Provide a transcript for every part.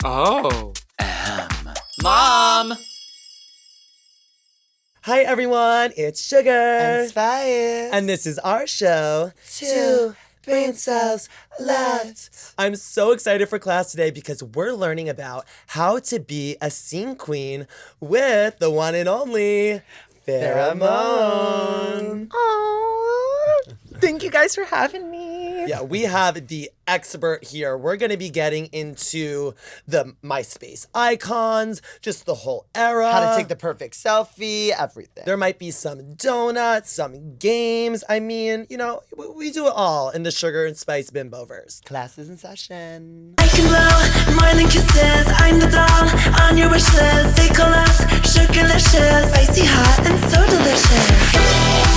Oh. Mom! Hi everyone, it's Sugar. And Spice. And this is our show, Two Brain Cells Left. I'm so excited for class today because we're learning about how to be a scene queen with the one and only Farrah Moan. Oh, thank you guys for having me. Yeah, we have the expert here. We're going to be getting into the Myspace icons, just the whole era. How to take the perfect selfie, everything. There might be some donuts, some games. I mean, we do it all in the Sugar and Spice Bimboverse. Classes in session. I can blow more than kisses. I'm the doll on your wish list. They call us sugarlicious, spicy hot and so delicious.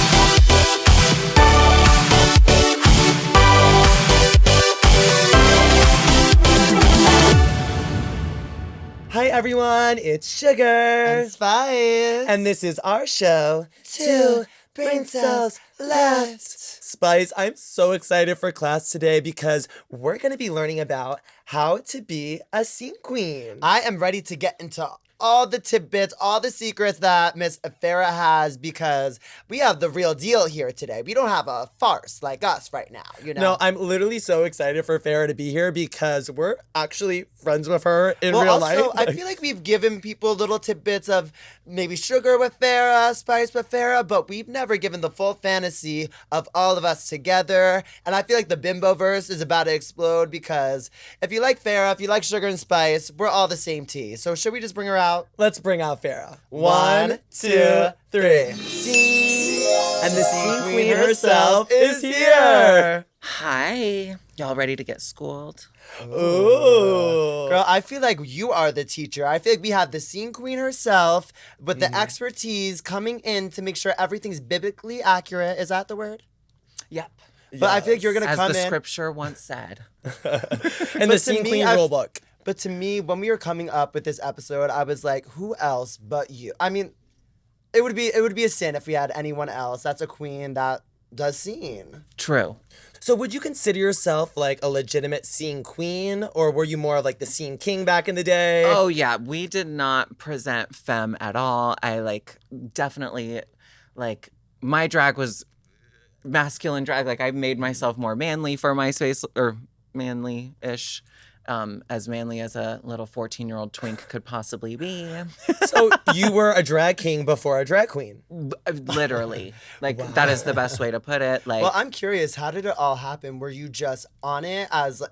Hi everyone, it's Sugar. And Spice. And this is our show, Two Brain Cells Left. Spice, I'm so excited for class today because we're going to be learning about how to be a scene queen. I am ready to get into all the tidbits, all the secrets that Miss Farrah has because we have the real deal here today. We don't have a farce like us right now, No, I'm literally so excited for Farrah to be here because we're actually friends with her in real life. I feel like we've given people little tidbits of maybe Sugar with Farrah, Spice with Farrah, but we've never given the full fantasy of all of us together. And I feel like the Bimboverse is about to explode because if you like Farrah, if you like Sugar and Spice, we're all the same tea. So should we just bring her out? Let's bring out Farrah. 1, 2, 3. And the scene queen herself is here. Hi. Y'all ready to get schooled? Ooh. Girl, I feel like you are the teacher. I feel like we have the scene queen herself with the expertise coming in to make sure everything's biblically accurate. Is that the word? Yep. But I feel like you're going to As come the in. scripture once said. And the scene queen rule book. But to me, when we were coming up with this episode, I was like, who else but you? I mean, it would be a sin if we had anyone else. That's a queen that does scene. True. So would you consider yourself like a legitimate scene queen, or were you more of like the scene king back in the day? Oh, yeah. We did not present femme at all. I definitely my drag was masculine drag. Like I made myself more manly for MySpace, or manly-ish. As manly as a little 14-year-old twink could possibly be. So you were a drag king before a drag queen. Literally. That is the best way to put it. Well, I'm curious, how did it all happen? Were you just on it as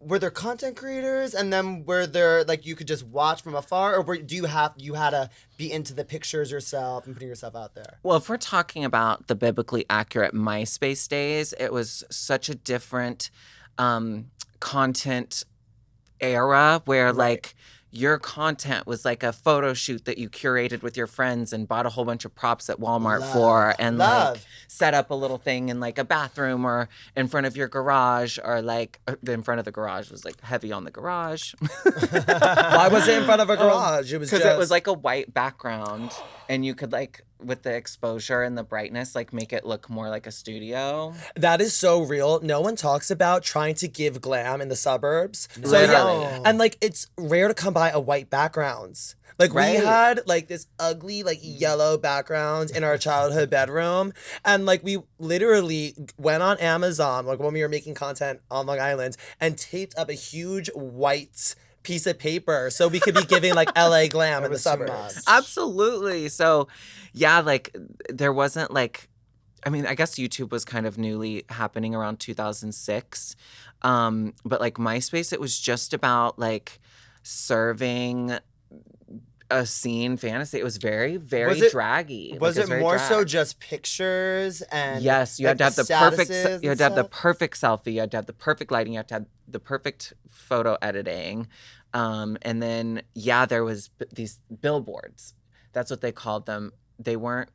were there content creators and then were there you could just watch from afar, or you had to be into the pictures yourself and putting yourself out there? Well, if we're talking about the biblically accurate MySpace days, it was such a different content era where your content was like a photo shoot that you curated with your friends and bought a whole bunch of props at Walmart for and set up a little thing in a bathroom or in front of your garage, or in front of the garage was heavy on the garage. Why was it in front of a garage? It was because it was a white background and you could with the exposure and the brightness make it look more like a studio. That is so real. No one talks about trying to give glam in the suburbs. Literally. So yeah, and it's rare to come by a white backgrounds. We had this ugly yellow background in our childhood bedroom, and we literally went on Amazon when we were making content on Long Island and taped up a huge white piece of paper so we could be giving LA glam in the suburbs. Absolutely. So yeah, there wasn't I mean, I guess YouTube was kind of newly happening around 2006. But MySpace, it was just about serving a scene fantasy. It was very, very draggy. Was it more so just pictures and yes, you had to have the perfect perfect selfie, you had to have the perfect lighting, you had to have the perfect photo editing. And then there was these billboards. That's what they called them. They weren't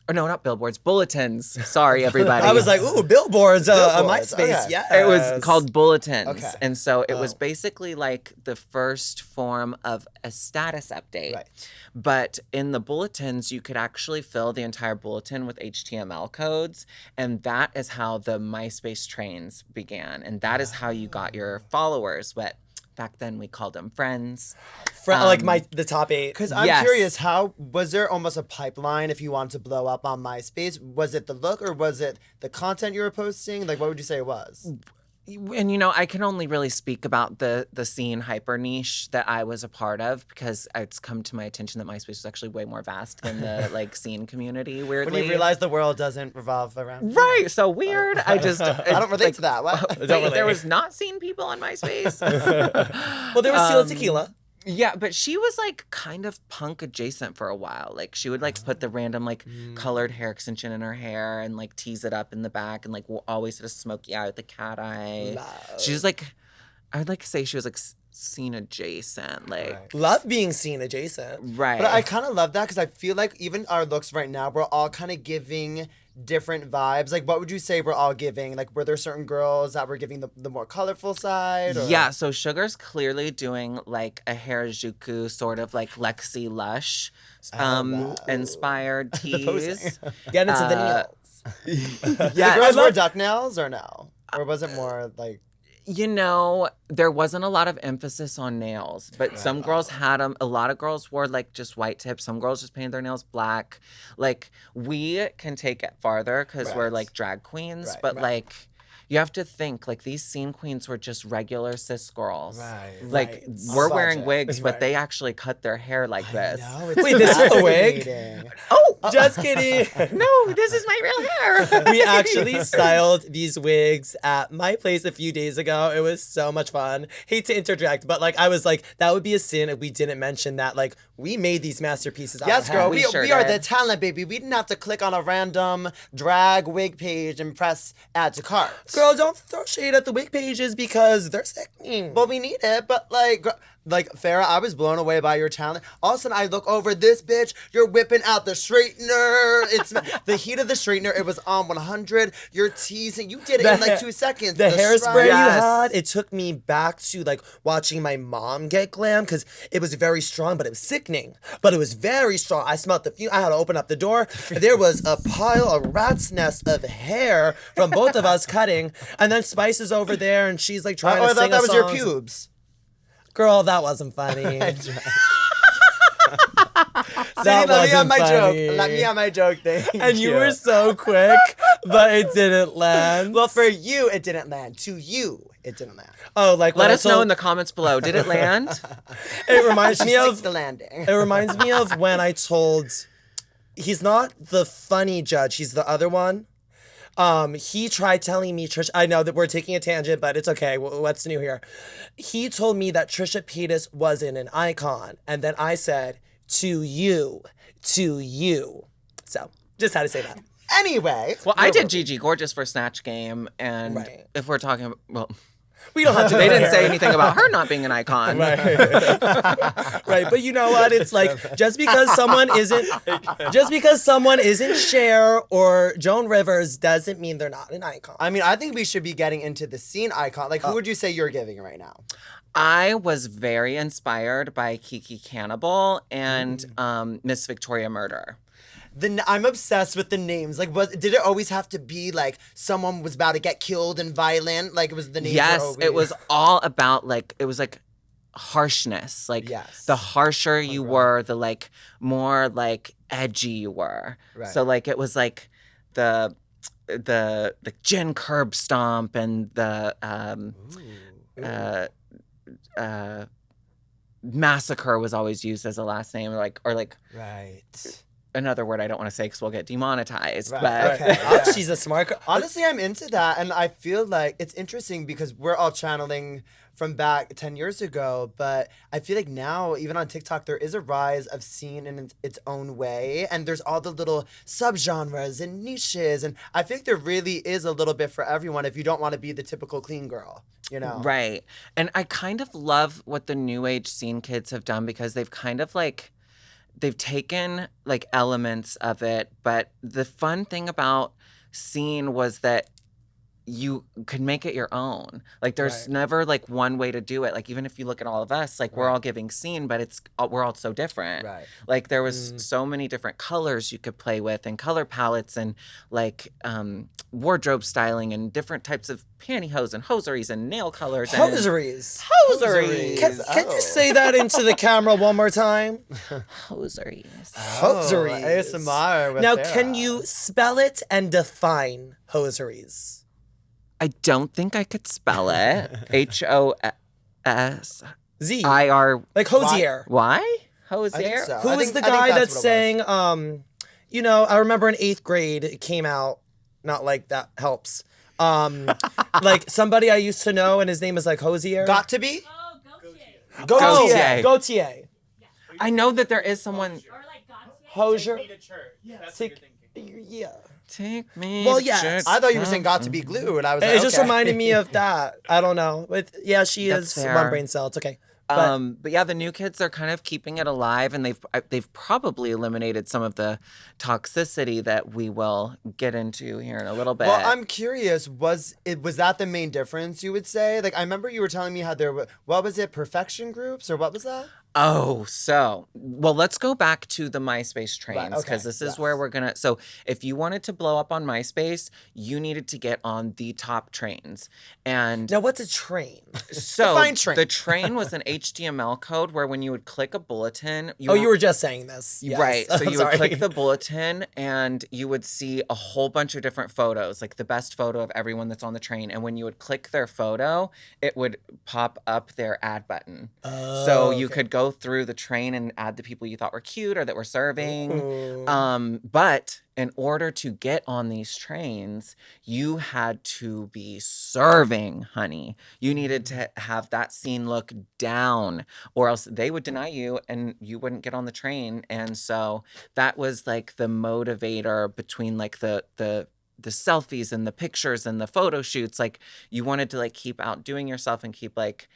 or no, not billboards, bulletins. Sorry, everybody. I was like, ooh, billboards, on MySpace. Okay. Yeah. It was called bulletins. Okay. And so it was basically the first form of a status update. Right. But in the bulletins, you could actually fill the entire bulletin with HTML codes. And that is how the MySpace trains began. And that is how you got your followers. But back then we called them friends. Like the top 8. Because I'm Yes. curious, how was there almost a pipeline if you wanted to blow up on MySpace? Was it the look or was it the content you were posting? Like, what would you say it was? And I can only really speak about the scene hyper niche that I was a part of, because it's come to my attention that MySpace was actually way more vast than the like scene community. Weirdly, When you realize the world doesn't revolve around. right? So weird. I don't relate to that. What? Wait, relate. there was not scene people on MySpace. Well, there was Steal Tequila. Yeah, but she was like kind of punk adjacent for a while. Like she would like put the random like colored hair extension in her hair and like tease it up in the back and like always had a smoky eye with the cat eye. Love. She was like, I would like to say she was like scene adjacent. Like, Love being scene adjacent. right. But I kind of love that because I feel like even our looks right now, we're all kind of giving different vibes. Like, what would you say we're all giving? Like, were there certain girls that were giving the more colorful side? Or? Yeah, so Sugar's clearly doing like a Harajuku sort of like Lexi Lush inspired tease. Get into the nails. Yeah, Girls wore duck nails or no? Or was it more like... there wasn't a lot of emphasis on nails, but some girls had them. A lot of girls wore like just white tips. Some girls just painted their nails black. Like we can take it farther because we're like drag queens, but like you have to think like these scene queens were just regular cis girls. Right. Like we're wearing wigs, but they actually cut their hair like this. No, it's Wait, this is a wig? fascinating. Oh, just kidding. No, this is my real hair. We actually styled these wigs at my place a few days ago. It was so much fun. Hate to interject, but like I was like, that would be a sin if we didn't mention that like we made these masterpieces. out Yes, of girl, hand. we sure are the did. talent, baby. We didn't have to click on a random drag wig page and press add to cart. Girl, don't throw shade at the wig pages because they're sickening. Well, we need it, but like Farrah, I was blown away by your talent. All of a sudden, I look over this bitch. You're whipping out the straightener. It's the heat of the straightener. It was on 100. You're teasing. You did it in like 2 seconds. The hairspray stride. you Yes. had, it took me back to like watching my mom get glam because it was very strong, but it was sickening. But it was very strong. I smelled the fume. I had to open up the door. There was a pile, a rat's nest of hair from both of us cutting. And then Spice is over there and she's like trying Oh, to I thought sing that a was your song. pubes. Girl, that wasn't funny. Let That me have wasn't my funny. joke. Let me have my joke. Thank And you were so quick, but it didn't land. Well, for you, it didn't land. To you, it didn't land. Oh, like Let when I us know told- in the comments below. Did it land? It reminds me Six of the landing. It reminds me of when I told, he's not the funny judge, he's the other one. He tried telling me, Trish, I know that we're taking a tangent, but it's okay. What's new here? He told me that Trisha Paytas wasn't an icon. And then I said, to you. So, just had to say that. Anyway. Well, I did Gigi Gorgeous for Snatch Game, and Right. if we're talking, well, We don't have to. they didn't say anything about her not being an icon. Right, but you know what? It's like just because someone isn't Cher or Joan Rivers doesn't mean they're not an icon. I mean, I think we should be getting into the scene icon. Like, who would you say you're giving right now? I was very inspired by Kiki Cannibal and Miss Victoria Murder. I'm obsessed with the names. Like, did it always have to be like someone was about to get killed and violent? Like, it was the names. Yes, were always... it was all about like it was like harshness. Like Yes. the harsher you were, the like more like edgy you were. Right. So like it was like the gin curb stomp and the massacre was always used as a last name, or like Right. another word I don't want to say because we'll get demonetized. Right, But okay. Oh, she's a smart. Honestly, I'm into that. And I feel like it's interesting because we're all channeling from back 10 years ago. But I feel like now, even on TikTok, there is a rise of scene in its own way. And there's all the little subgenres and niches. And I think there really is a little bit for everyone if you don't want to be the typical clean girl, you know? right. And I kind of love what the new age scene kids have done because they've kind of like they've taken like elements of it, but the fun thing about scene was that you could make it your own. Like there's Right. never like one way to do it. Like even if you look at all of us, like we're all giving scene, but we're all so different. Right. Like there was so many different colors you could play with and color palettes and like wardrobe styling and different types of pantyhose and hosieries and nail colors. Hoseries. Hoseries. Can you say that into the camera one more time? Hoseries. Hoseries. ASMR with Now, Farrah. can you spell it and define hoseries? I don't think I could spell it. HOSIR. Z. Like hosier. Why? I think Hosier? so. Who I was think- the I think guy that that's what it was. sang, you know, I remember in 8th grade, it came out, not like that helps. Like somebody I used to know and his name is like Hosier. Got to be? Oh, Gautier. Gautier. Gautier. I know that there is someone. Or like Gautier. Hosier. Need a church. That's what you're thinking. Yeah. Take me. Well, to yes. church. I thought you were saying got to be glue, and I was like, It just okay. reminded me of that. I don't know. But yeah, she That's is fair. one brain cell. It's okay. But yeah, the new kids are kind of keeping it alive, and they've probably eliminated some of the toxicity that we will get into here in a little bit. Well, I'm curious. Was that the main difference? You would say, like, I remember you were telling me how there were. What was it? Perfection groups, or what was that? Oh, well, let's go back to the MySpace trains because okay, this is where we're gonna. So, if you wanted to blow up on MySpace, you needed to get on the top trains, and Now, what's a train? so Define train. the train was an HTML code where when you would click a bulletin, You were just saying this. Yes. Right. So you would Sorry. click the bulletin and you would see a whole bunch of different photos, like the best photo of everyone that's on the train. And when you would click their photo, it would pop up their ad button. So you could go through the train and add the people you thought were cute or that were serving. But in order to get on these trains, you had to be serving, honey. You needed to have that scene look down, or else they would deny you and you wouldn't get on the train. And so that was like the motivator between like the selfies and the pictures and the photo shoots. Like you wanted to like keep outdoing yourself and keep like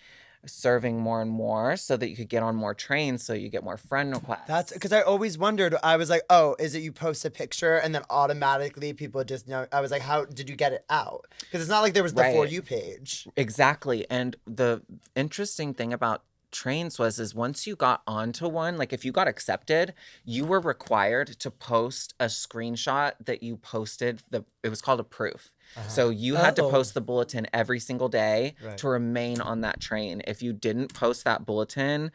serving more and more so that you could get on more trains so you get more friend requests. That's because I always wondered. I was like, oh, is it you post a picture and then automatically people just know? I was like, how did you get it out? Because it's not like there was the Right. For You page. Exactly. And the interesting thing about trains is once you got onto one, like if you got accepted, you were required to post a screenshot that you posted. It was called a proof. So you had to post the bulletin every single day to remain on that train. If you didn't post that bulletin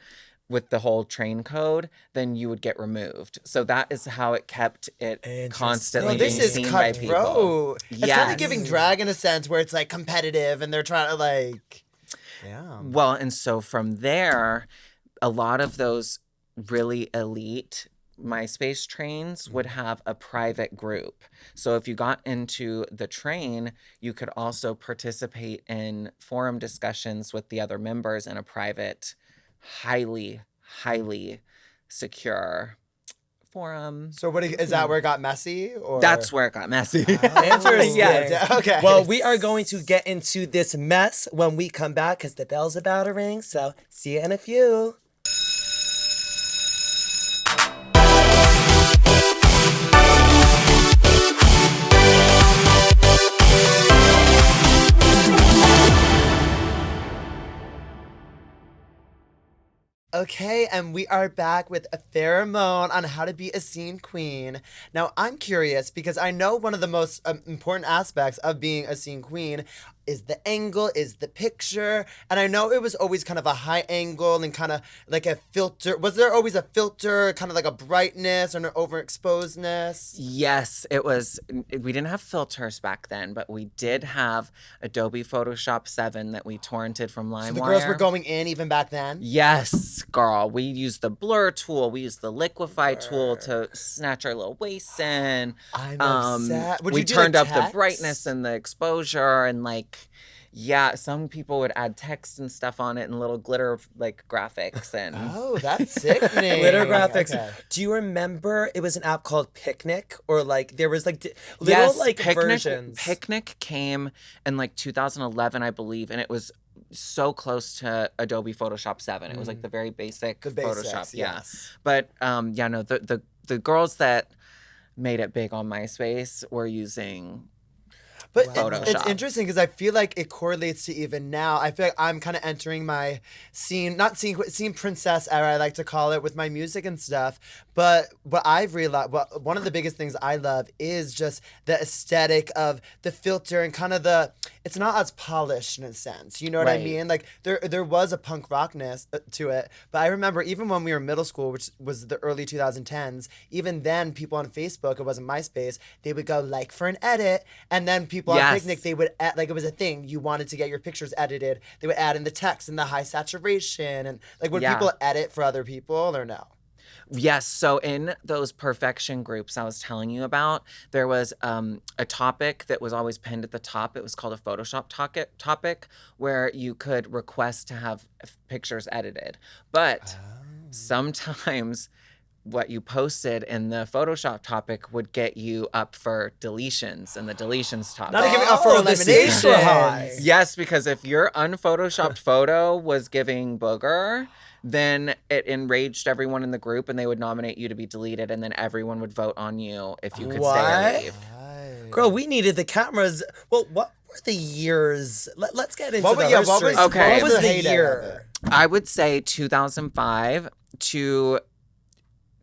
with the whole train code, then you would get removed. So that is how it kept it constantly Oh, this being is seen by people. cutthroat. It's kind Yes. of giving drag in a sense where it's like competitive and they're trying to like. Yeah. Well, and so from there, a lot of those really elite MySpace trains would have a private group. So if you got into the train, you could also participate in forum discussions with the other members in a private, highly, highly secure forum. So is that where it got messy? Or That's where it got messy. Interesting. Yes. Okay. Well, we are going to get into this mess when we come back because the bell's about to ring. So see you in a few. Okay, and we are back with a Farrah Moan on how to be a scene queen. Now, I'm curious because I know one of the most important aspects of being a scene queen is the angle, is the picture. And I know it was always kind of a high angle and kind of like a filter. Was there always a filter, kind of like a brightness or an overexposedness? Yes, it was. We didn't have filters back then, but we did have Adobe Photoshop 7 that we torrented from LimeWire. So the girls were going in even back then? Yes, girl. We used the blur tool. We used the liquify tool to snatch our little waists in. I'm upset. Would we you do, turned like, up the text? brightness and the exposure and like, yeah, some people would add text and stuff on it and little glitter like graphics and. Oh, that's sickening. Glitter graphics. Okay. Do you remember it was an app called Picnic? Or like there was like little Yes, like Picnic, versions. Picnic came in like 2011, I believe, and it was so close to Adobe Photoshop 7. It was like the very basic The basics, Photoshop. Yeah. yes. But yeah, no, the girls that made it big on MySpace were using But Photoshop. it's interesting because I feel like it correlates to even now. I feel like I'm kind of entering my scene princess era, I like to call it, with my music and stuff. But what I've realized, one of the biggest things I love is just the aesthetic of the filter and kind of it's not as polished in a sense. You know what I Right. mean? Like there was a punk rockness to it. But I remember even when we were in middle school, which was the early 2010s, even then people on Facebook, it wasn't MySpace, they would go like for an edit, and then people on Yes. Picnic, they would add, like it was a thing. You wanted to get your pictures edited, they would add in the text and the high saturation, and like would Yeah. people edit for other people or no? Yes. So in those perfection groups I was telling you about, there was a topic that was always pinned at the top. It was called a Photoshop topic where you could request to have pictures edited. But sometimes what you posted in the Photoshop topic would get you up for deletions in the deletions topic. Not to give it up for Oh, the stakes were elimination. high. Yes, because if your unphotoshopped photo was giving booger, then it enraged everyone in the group and they would nominate you to be deleted, and then everyone would vote on you if you could stay or What? leave. Girl, we needed the cameras. Well, what were the years? Let's get into What the was- yeah, what history. was- Okay. What was the the heyday of year? I would say 2005 to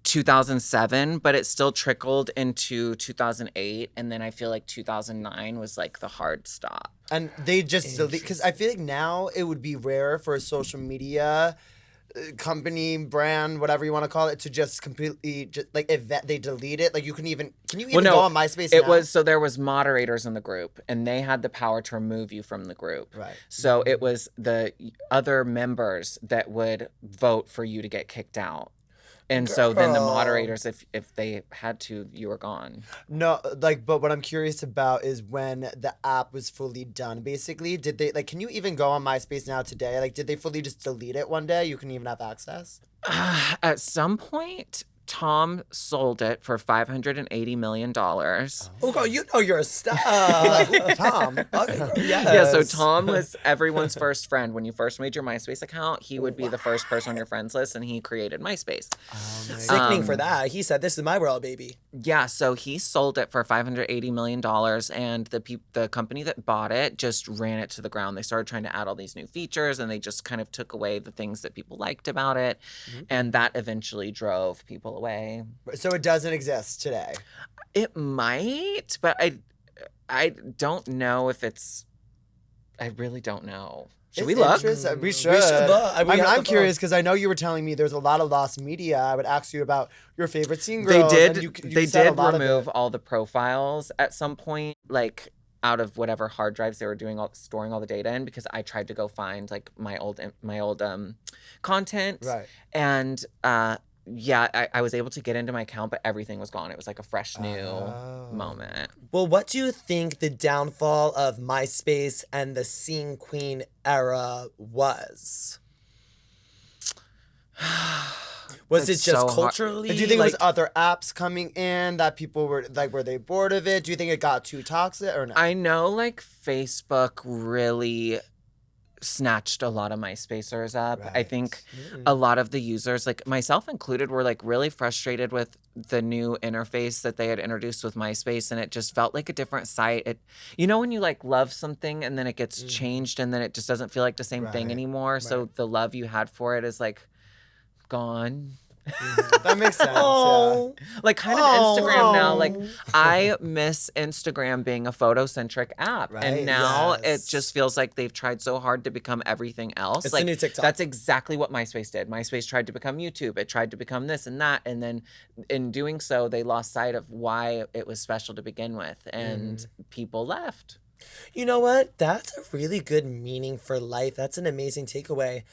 2007, but it still trickled into 2008, and then I feel like 2009 was like the hard stop. And they just delete, because I feel like now it would be rare for a social media company, brand, whatever you want to call it, to just completely they delete it. Like can you even go on MySpace It now? was so there was moderators in the group, and they had the power to remove you from the group. Right. So it was the other members that would vote for you to get kicked out. And so then the Girl. moderators, if they had to, you were gone. No, but what I'm curious about is when the app was fully done. Basically, did they can you even go on MySpace now today? Like, did they fully just delete it one day? You can even have access. At some point, Tom sold it for $580 million. Oh, girl, you know you're a star. Tom. Okay, girl, yes. Yeah, so Tom was everyone's first friend. When you first made your MySpace account, he would be the first person on your friends list, and he created MySpace. Sickening for that. He said, "This is my world, baby." Yeah, so he sold it for $580 million, and the company that bought it just ran it to the ground. They started trying to add all these new features, and they just kind of took away the things that people liked about it, and that eventually drove people away. So it doesn't exist today. It might, but I don't know if it's. I really don't know. Should we It's look? interesting. We should. We should look. I We mean, have I'm to curious look. because I know you were telling me there's a lot of lost media. I would ask you about your favorite scene They girls. did. and you They said a did lot of remove it. all the profiles at some point, like out of whatever hard drives they were storing all the data in, because I tried to go find like my old content. Right. And yeah, I was able to get into my account, but everything was gone. It was like a fresh new moment. Well, what do you think the downfall of MySpace and the Scene Queen era was? Was It's it just so hard. culturally? Do you think like, it was other apps coming in that people were were they bored of it? Do you think it got too toxic or no? I know like Facebook really snatched a lot of MySpacers up. I Right. think a lot of the users, like myself included, were like really frustrated with the new interface that they had introduced with MySpace, and it just felt like a different site. It, you know, when you like love something and then it gets changed and then it just doesn't feel like the same thing Right. anymore. So the love you had for it is like gone. That makes sense. Oh, Like kind of Instagram now. Like I miss Instagram being a photo-centric app. Right, And now yes. it just feels like they've tried so hard to become everything else. It's the like new TikTok. that's exactly what MySpace did. MySpace tried to become YouTube. It tried to become this and that. And then in doing so, they lost sight of why it was special to begin with. And people left. you know what? That's a really good meaning for life. That's an amazing takeaway.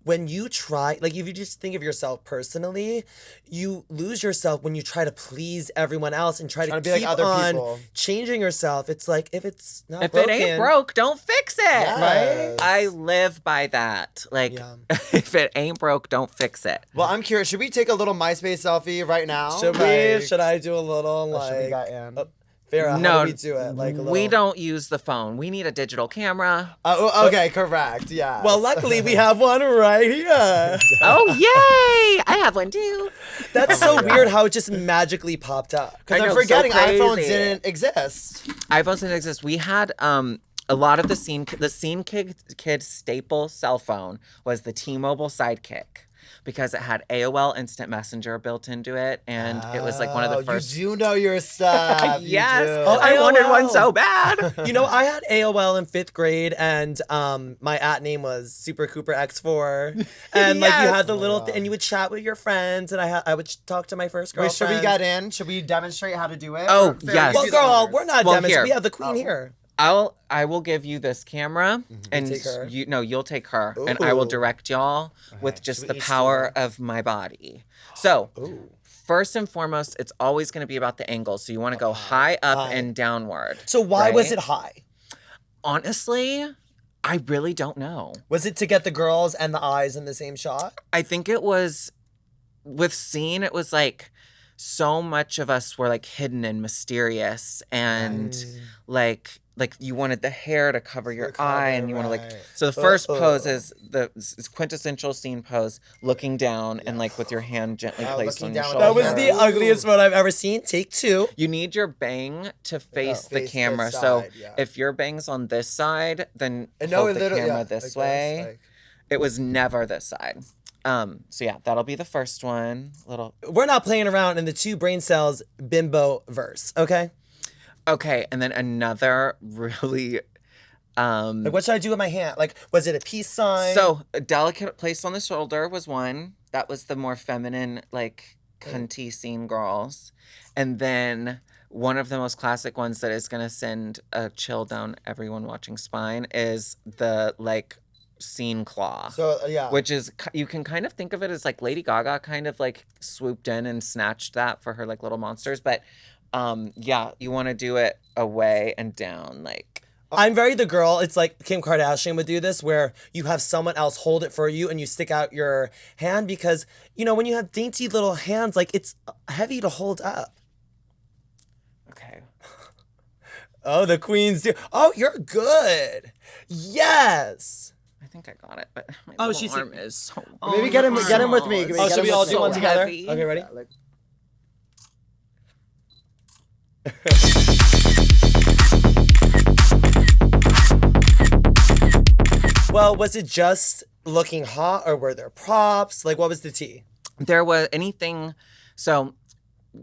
When you try, like if you just think of yourself personally, you lose yourself when you try to please everyone else and try to Trying to keep be like other on people. changing yourself. It's like if it's not If broken, it ain't broke, don't fix it. Yes. I live by that. Like, Yeah. if it ain't broke, don't fix it. Well, I'm curious. Should we take a little MySpace selfie right now? Should we? Like, Should I do a little what should we like got in? Farrah, No, how do we do it? Like a we little... don't use the phone. We need a digital camera. Oh, okay, correct. Yeah. Well, luckily we have one right here. Oh, yay! I have one too. That's so weird how it just magically popped up. because I I'm know, so forgetting iPhones crazy. didn't exist. iPhones didn't exist. We had a lot of the scene kid staple cell phone was the T-Mobile Sidekick because it had AOL Instant Messenger built into it, and it was like one of the first. You do know your stuff. You Yes, do. Oh, I wanted AOL. one so bad. You know, I had AOL in 5th grade, and my @ name was Super Cooper X4, and like you Yes. had the little, and you would chat with your friends, and I would talk to my first Wait, should girlfriend. we get in? Should we demonstrate how to do it? Oh, Or Farrah, yes. you Well, do the girl, honors? we're not Well, demonstrating. here. We have the queen here. I will give you this camera, and take her. you'll take her, and I will Ooh. direct y'all with just Should the we each power do of my body. So, Ooh. first and foremost, it's always going to be about the angle. So you want to go high up High. and downward. So why was right? it high? Honestly, I really don't know. Was it to get the girls and the eyes in the same shot? I think it was with scene. It was like so much of us were like hidden and mysterious, and like you wanted the hair to cover your eye, and you want to like. right. So the first pose is the quintessential scene pose, looking down and like with your hand gently placed looking on your down shoulder. with That was Ooh. the ugliest one I've ever seen. Take 2. You need your bang to face the face this camera. So side, yeah. if your bang's on this side, then And hold it the literally- camera yeah, this like way. like- It was never this side. So yeah, that'll be the first one. Little We're not playing around in the 2 brain cells bimbo verse, okay? okay, and then another really Like, what should I do with my hand? Like, was it a peace sign? so a delicate place on the shoulder was one. That was the more feminine, like cunty scene girls. And then one of the most classic ones that is gonna send a chill down everyone watching Spine is the like scene claw. So yeah. Which is, you can kind of think of it as like Lady Gaga kind of like swooped in and snatched that for her like little monsters. But yeah, you want to do it away and down. Like, I'm very the girl. It's like Kim Kardashian would do this, where you have someone else hold it for you and you stick out your hand because, you know, when you have dainty little hands, like it's heavy to hold up. okay. Oh, the queens do. Oh, you're good. Yes. I think I got it, but my Oh, little she's- arm is so Maybe get him with me. Oh, should we all do so one together? heavy. Okay, ready? like, Well, was it just looking hot or were there props? Like, what was the tea? There was anything, so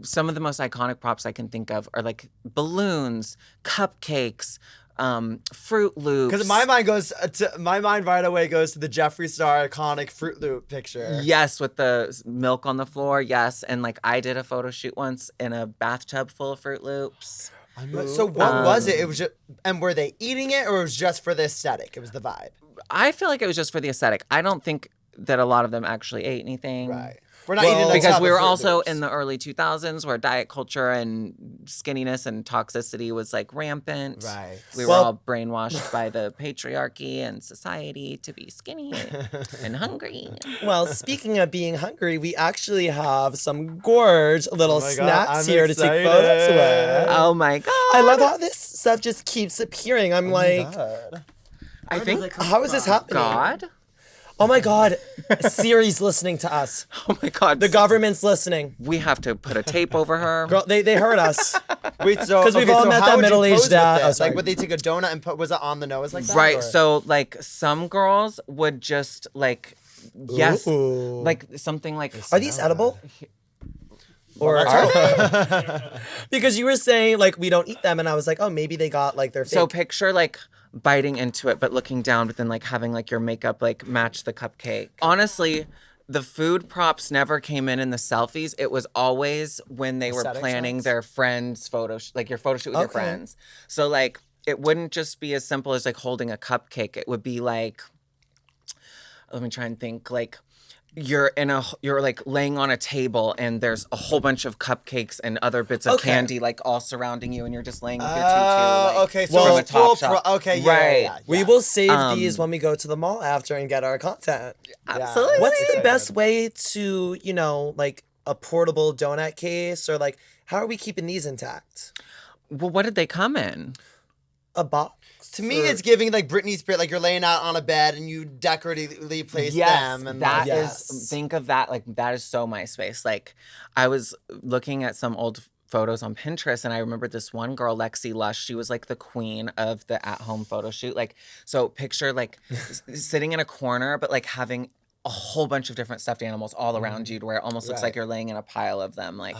some of the most iconic props I can think of are like balloons, cupcakes, Fruit Loops. Because my mind right away goes to the Jeffree Star iconic Fruit Loop picture. Yes, with the milk on the floor. Yes, and like I did a photo shoot once in a bathtub full of Fruit Loops. So what was it? It was just, and were they eating it, or it was just for the aesthetic? It was the vibe. I feel like it was just for the aesthetic. I don't think that a lot of them actually ate anything. Right. We're not Well, eating a Because tub we of were Fruit also Loops. in the early 2000s where diet culture and skinniness and toxicity was like rampant. Right. We Well- were all brainwashed by the patriarchy and society to be skinny and hungry. Well, speaking of being hungry, we actually have some gorge little Oh my God, snacks I'm here to take excited. photos with. Oh my God. I love how this stuff just keeps appearing. I'm like, I think how is this happening? God. Oh my God, Siri's listening to us. Oh my God. The government's listening. We have to put a tape over her. Girl, they heard us. Wait, so 'Cause we've all met how that would you middle-aged pose with dad. this? Oh, sorry. Like, would they take a donut and was it on the nose like that? Right. or- So like some girls would just like, yes, Ooh. like something like. Are these edible? Or Are because you were saying like we don't eat them, and I was like, oh, maybe they got like their. So fake. picture like biting into it, but looking down, but then like having like your makeup like match the cupcake. Honestly, the food props never came in the selfies. It was always when they were Aesthetic planning shots? their friends' like your photo shoot with your Okay. friends. So like it wouldn't just be as simple as like holding a cupcake. It would be like, let me try and think, like you're like laying on a table and there's a whole bunch of cupcakes and other bits of Okay. candy like all surrounding you and you're just laying with your tutu. Oh, Like, okay. So Well, from a it's full top shop. okay, yeah, Right. yeah, yeah, We yes. will save these when we go to the mall after and get our content. Absolutely. What's the Good. best way to, like a portable donut case, or like how are we keeping these intact? Well, what did they come in? A box. To me, it's giving like Britney Spears, like you're laying out on a bed and you decoratively place them. And that like, is. Think of that. Like that is so MySpace. Like I was looking at some old photos on Pinterest, and I remember this one girl, Lexi Lush. She was like the queen of the at-home photo shoot. Like, so picture like sitting in a corner, but like having a whole bunch of different stuffed animals all around you, to where it almost looks like you're laying in a pile of them. Like,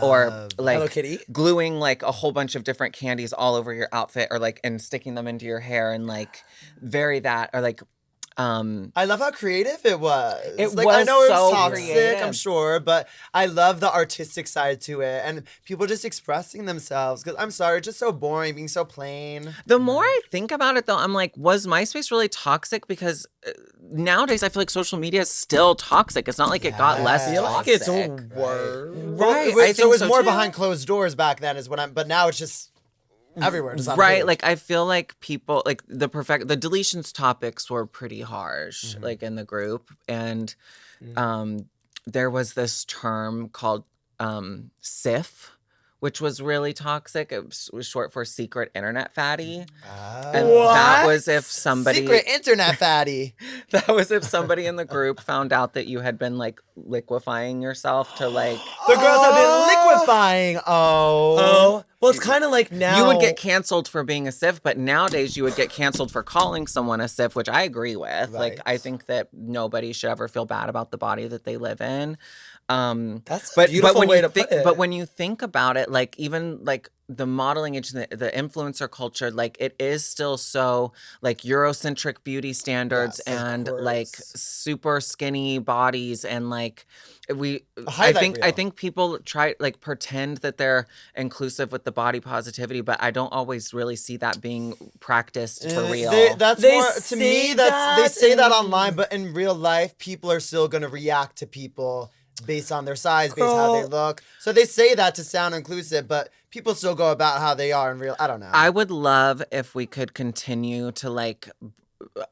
or like Hello Kitty. gluing like a whole bunch of different candies all over your outfit, or like and sticking them into your hair, and like very that, or like I love how creative it was. It like, was I know it so was toxic, creative. I'm sure, but I love the artistic side to it and people just expressing themselves. Because I'm sorry, it's just so boring, being so plain. The more I think about it, though, I'm like, was MySpace really toxic? Because nowadays, I feel like social media is still toxic. It's not like it got less I feel toxic. like it's worse. Right, Well, I so think it was so, more too. behind closed doors back then, is what I'm. But now it's just everywhere. Just on Right, page. like I feel like people like the deletions topics were pretty harsh, like in the group, and there was this term called SIF, which was really toxic. It was short for secret internet fatty, and that was if somebody Secret internet fatty. that was if somebody in the group found out that you had been like liquefying yourself to like. The girls have been liquefying. Oh, well, it's kind of like now You would get canceled for being a SIF, but nowadays you would get canceled for calling someone a SIF, which I agree with. Like, Right. I think that nobody should ever feel bad about the body that they live in. That's a beautiful when way you to think, put it. But when you think about it, like even like the modeling age, the influencer culture, like it is still so like Eurocentric beauty standards, Yes, of and course. like super skinny bodies, and like I highlight reel. think people try like pretend that they're inclusive with the body positivity, but I don't always really see that being practiced for real. That's They more to say me. That's they that say that in- online, but in real life, people are still gonna react to people based on their size, based on how they Girl. look. So they say that to sound inclusive, but people still go about how they are in real. I don't know. I would love if we could continue to like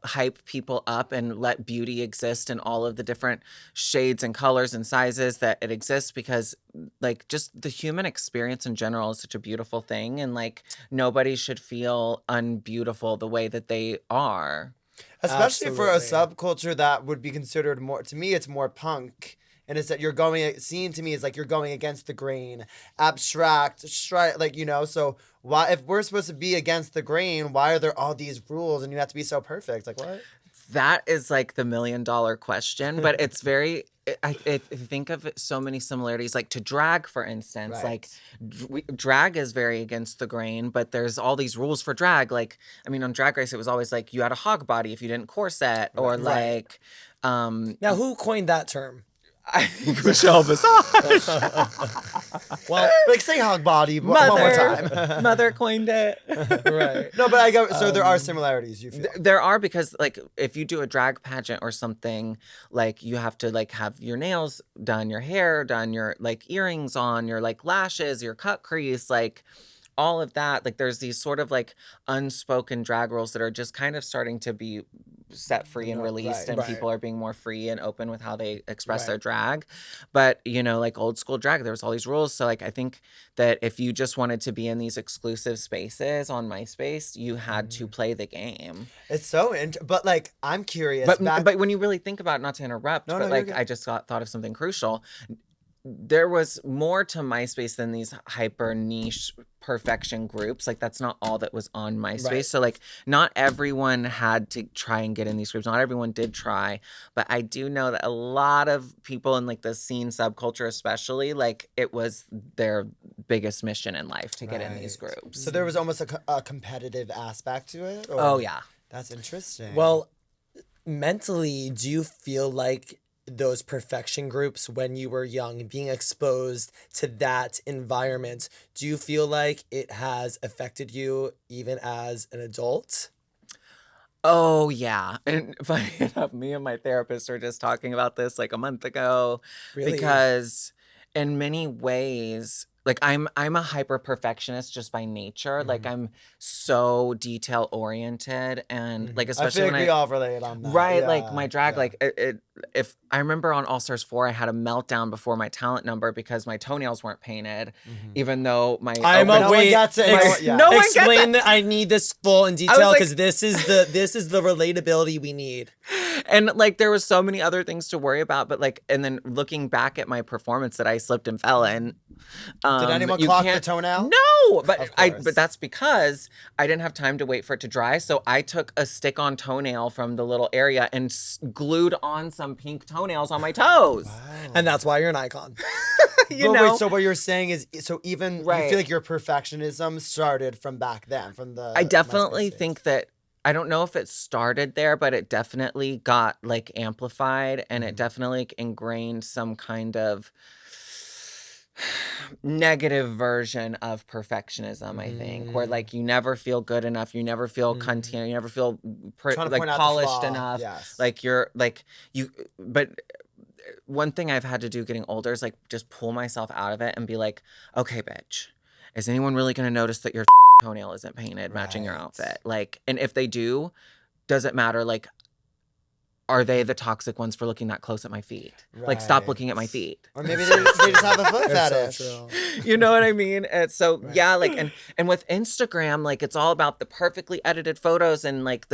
hype people up and let beauty exist in all of the different shades and colors and sizes that it exists, because like just the human experience in general is such a beautiful thing, and like nobody should feel unbeautiful the way that they are. Especially for a Absolutely. subculture that would be considered more. To me, it's more punk. And it's that you're going, seen to me is like you're going against the grain, abstract, like, you know, so why, if we're supposed to be against the grain, why are there all these rules and you have to be so perfect? Like, what? That is like the $1 million question, but it's very. I think of so many similarities, like to drag, for instance. Right. Like, drag is very against the grain, but there's all these rules for drag. Like, I mean, on Drag Race, it was always like you had a hog body if you didn't corset, or Right. like. Now, who coined that term? I think Michelle Visage. Well, like, say hog body one more time. Mother coined it. Right. No, but I go, so there are similarities, you feel. There are, because like if you do a drag pageant or something, like you have to like have your nails done, your hair done, your like earrings on, your like lashes, your cut crease, like all of that. Like there's these sort of like unspoken drag rules that are just kind of starting to be set free and released, and right. people are being more free and open with how they express Right. their drag. But you know, like old school drag, there was all these rules. So like I think that if you just wanted to be in these exclusive spaces on MySpace, you had to play the game. It's so, but like, I'm curious. But when you really think about it, not to interrupt, No, but no, like you're good. I just thought of something crucial. There was more to MySpace than these hyper niche perfection groups. Like that's not all that was on MySpace. Right. So like not everyone had to try and get in these groups. Not everyone did try, but I do know that a lot of people in like the scene subculture, especially, like it was their biggest mission in life to get in these Right. groups. So there was almost a competitive aspect to it? Or? Oh yeah. That's interesting. Well, mentally, do you feel like those perfection groups when you were young, being exposed to that environment, do you feel like it has affected you even as an adult? Oh yeah. And funny enough, me and my therapist were just talking about this like a month ago. Really? Because in many ways, like I'm a hyper perfectionist just by nature. Like I'm so detail oriented, and like I especially feel when like we all relate on that. right, Yeah, like my drag, yeah. like it if I remember on All Stars 4, I had a meltdown before my talent number because my toenails weren't painted, even though my I'm a no wait. one gets it. No one gets Explain it. that. I need this full in detail like- because this is the relatability we need. And like there was so many other things to worry about, but like, and then looking back at my performance that I slipped and fell in. Did anyone you clock the can't- toenail? No, but Of course. but that's because I didn't have time to wait for it to dry. So I took a stick-on toenail from the little area and glued on some pink toenails on my toes. And that's why you're an icon. You But know, wait, so what you're saying is, so even you Right. feel like your perfectionism started from back then, from the. I definitely MySpace days. think that I don't know if it started there, but it definitely got like amplified and it definitely like, ingrained some kind of negative version of perfectionism, I think, where like you never feel good enough, you never feel content, you never feel Trying to like point out the polished flaw, enough. yes. Like you're like you, but one thing I've had to do getting older is like just pull myself out of it and be like, okay, bitch, is anyone really going to notice that your toenail isn't painted matching your Right. outfit? Like, and if they do, does it matter? Like, are they the toxic ones for looking that close at my feet? Like, stop Right. looking at my feet. Or maybe they just have a foot It's fetish. so true. You know what I mean? And so yeah, like and with Instagram, like it's all about the perfectly edited photos and like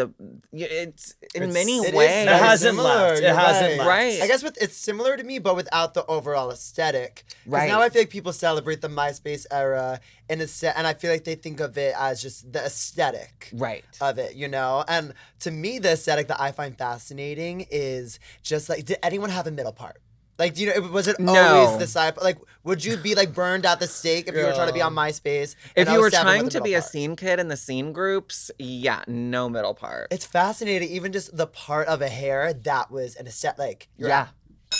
it's in many It is ways. very It hasn't similar, left. It you're hasn't left. Right. I guess it's similar to me, but without the overall aesthetic. Because Right. now I feel like people celebrate the MySpace era and I feel like they think of it as just the aesthetic Right. of it, you know? And to me, the aesthetic that I find fascinating is just like, did anyone have a middle part? Like, do you know, was it No. always the side? Like, would you be like burned at the stake if you were trying to be on MySpace? If and you were 07 trying with to the be middle a part? scene kid in the scene groups, yeah, no middle part. It's fascinating, even just the part of a hair that was an aesthetic. Like, you're Yeah.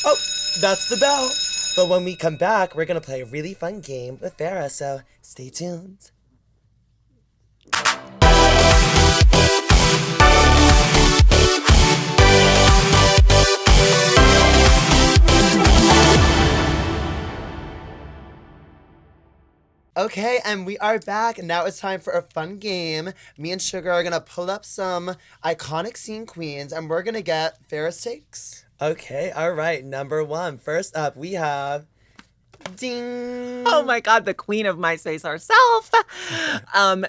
Oh, that's the bell. But when we come back, we're gonna play a really fun game with Farrah. So stay tuned. Okay, and we are back, and now it's time for a fun game. Me and Sugar are gonna pull up some iconic scene queens, and we're gonna get Farrah's takes. Okay, all right. Number one. First up, we have ding. Oh my God, the queen of MySpace herself.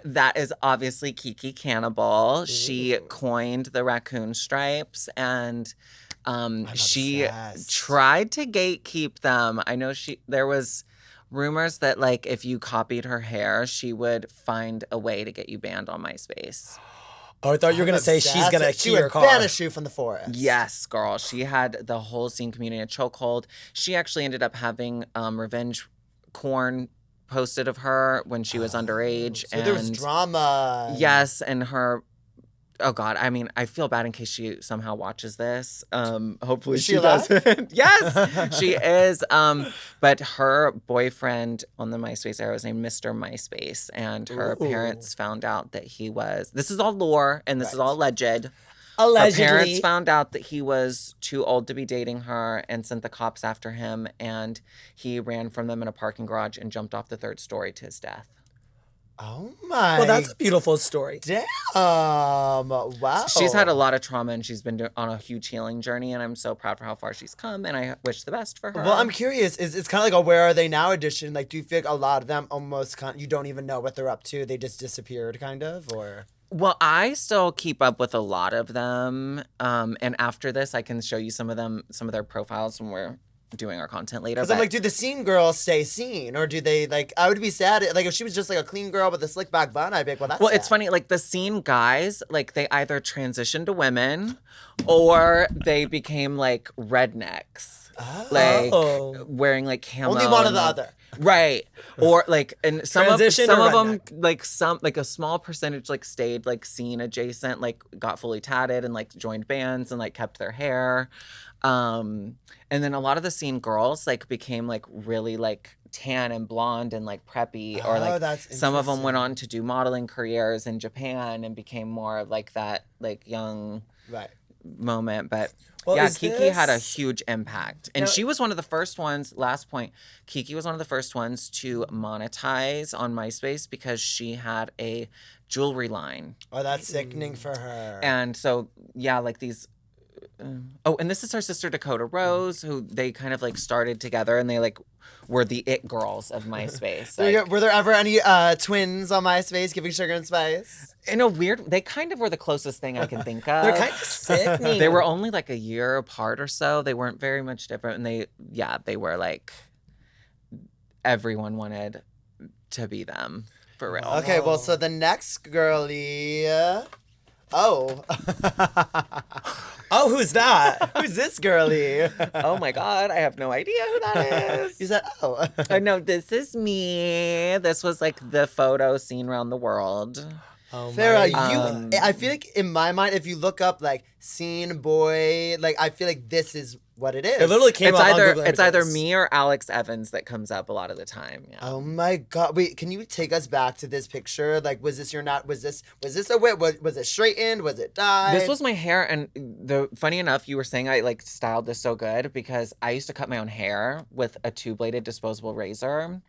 That is obviously Kiki Cannibal. She coined the raccoon stripes and she obsessed. tried to gatekeep them. I know there was rumors that like if you copied her hair, she would find a way to get you banned on MySpace. Oh, I thought you were gonna say she's gonna She key your would car. banish you from the forest. Yes, girl. She had the whole scene community in a chokehold. She actually ended up having revenge corn posted of her when she was underage. So there was drama. Yes, and her. Oh God, I mean, I feel bad in case she somehow watches this. Hopefully Is she she alive? doesn't. Yes, she is. But her boyfriend on the MySpace era was named Mr. MySpace, and her Ooh. parents found out that he was. This is all lore, and this is all alleged. Allegedly. Her parents found out that he was too old to be dating her and sent the cops after him, and he ran from them in a parking garage and jumped off the third story to his death. Oh my. Well, that's a beautiful story. Damn. Wow. She's had a lot of trauma and she's been on a huge healing journey, and I'm so proud for how far she's come, and I wish the best for her. Well, I'm curious. It's kind of like a "Where Are They Now" edition. Like, do you feel like a lot of them almost you don't even know what they're up to? They just disappeared, kind of, or? Well, I still keep up with a lot of them, and after this, I can show you some of their profiles when we're doing our content later. Because I'm like, do the scene girls stay scene, or do they like? I would be sad. Like, if she was just like a clean girl with a slick back bun, I'd be like, well, that's. Well, it's sad. funny, like the scene guys, like they either transitioned to women or they became like rednecks. Like Oh. wearing like camo. Only one or and, the like- other. Right. Or like and some Transition of to them like a small percentage like stayed like scene adjacent, like got fully tatted and like joined bands and like kept their hair. And then a lot of the scene girls like became like really like tan and blonde and like preppy, or Oh, like that's some of them went interesting. on to do modeling careers in Japan and became more of like that like young Right. moment. But Well, yeah, is Kiki had a this- huge impact. And Now- she was one of the first ones, last point, Kiki was one of the first ones to monetize on MySpace because she had a jewelry line. Oh, that's sickening for her. And so, yeah, like these oh, and this is her sister Dakota Rose, who they kind of like started together, and they like were the it girls of MySpace. Like, Were there ever any twins on MySpace giving sugar and spice? in a weird, they kind of were the closest thing I can think of. They're kind of sickening. They were only like a year apart or so. They weren't very much different, and they were like everyone wanted to be them for real. Okay, well, so the next girly. Oh. Oh, who's that? Who's this girly? Oh my God, I have no idea who that is. You said, oh. I know, this is me. This was like the photo seen around the world. Oh Farrah, my I feel like in my mind, if you look up like scene boy, like I feel like this is what it is. It literally came It's up on either Google it's either Images. me or Alex Evans that comes up a lot of the time. Yeah. Oh my God! Wait, can you take us back to this picture? Like, was this a whip? Was it straightened? Was it dyed? This was my hair, and funny enough, you were saying I like styled this so good because I used to cut my own hair with a 2-bladed disposable razor.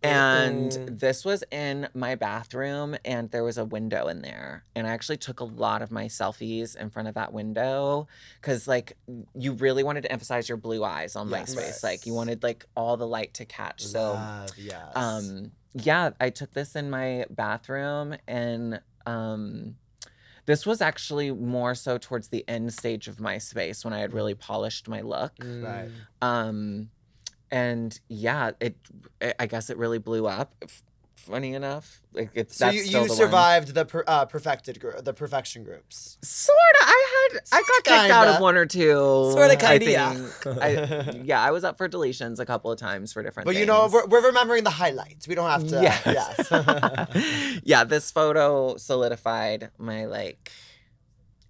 And this was in my bathroom, and there was a window in there. And I actually took a lot of my selfies in front of that window because, like, you really wanted to emphasize your blue eyes on MySpace. Like, you wanted, like, all the light to catch. So, yeah, I took this in my bathroom, and this was actually more so towards the end stage of MySpace when I had really polished my look. Right. And yeah, I guess it really blew up. Funny enough, like it's So that's you still the survived the perfection groups. Sorta. I got kicked out of one or two. Sorta, I kinda, yeah. think. Yeah, I was up for deletions a couple of times for different. But things. you know, we're remembering the highlights. We don't have to. Yes. Yeah, this photo solidified my like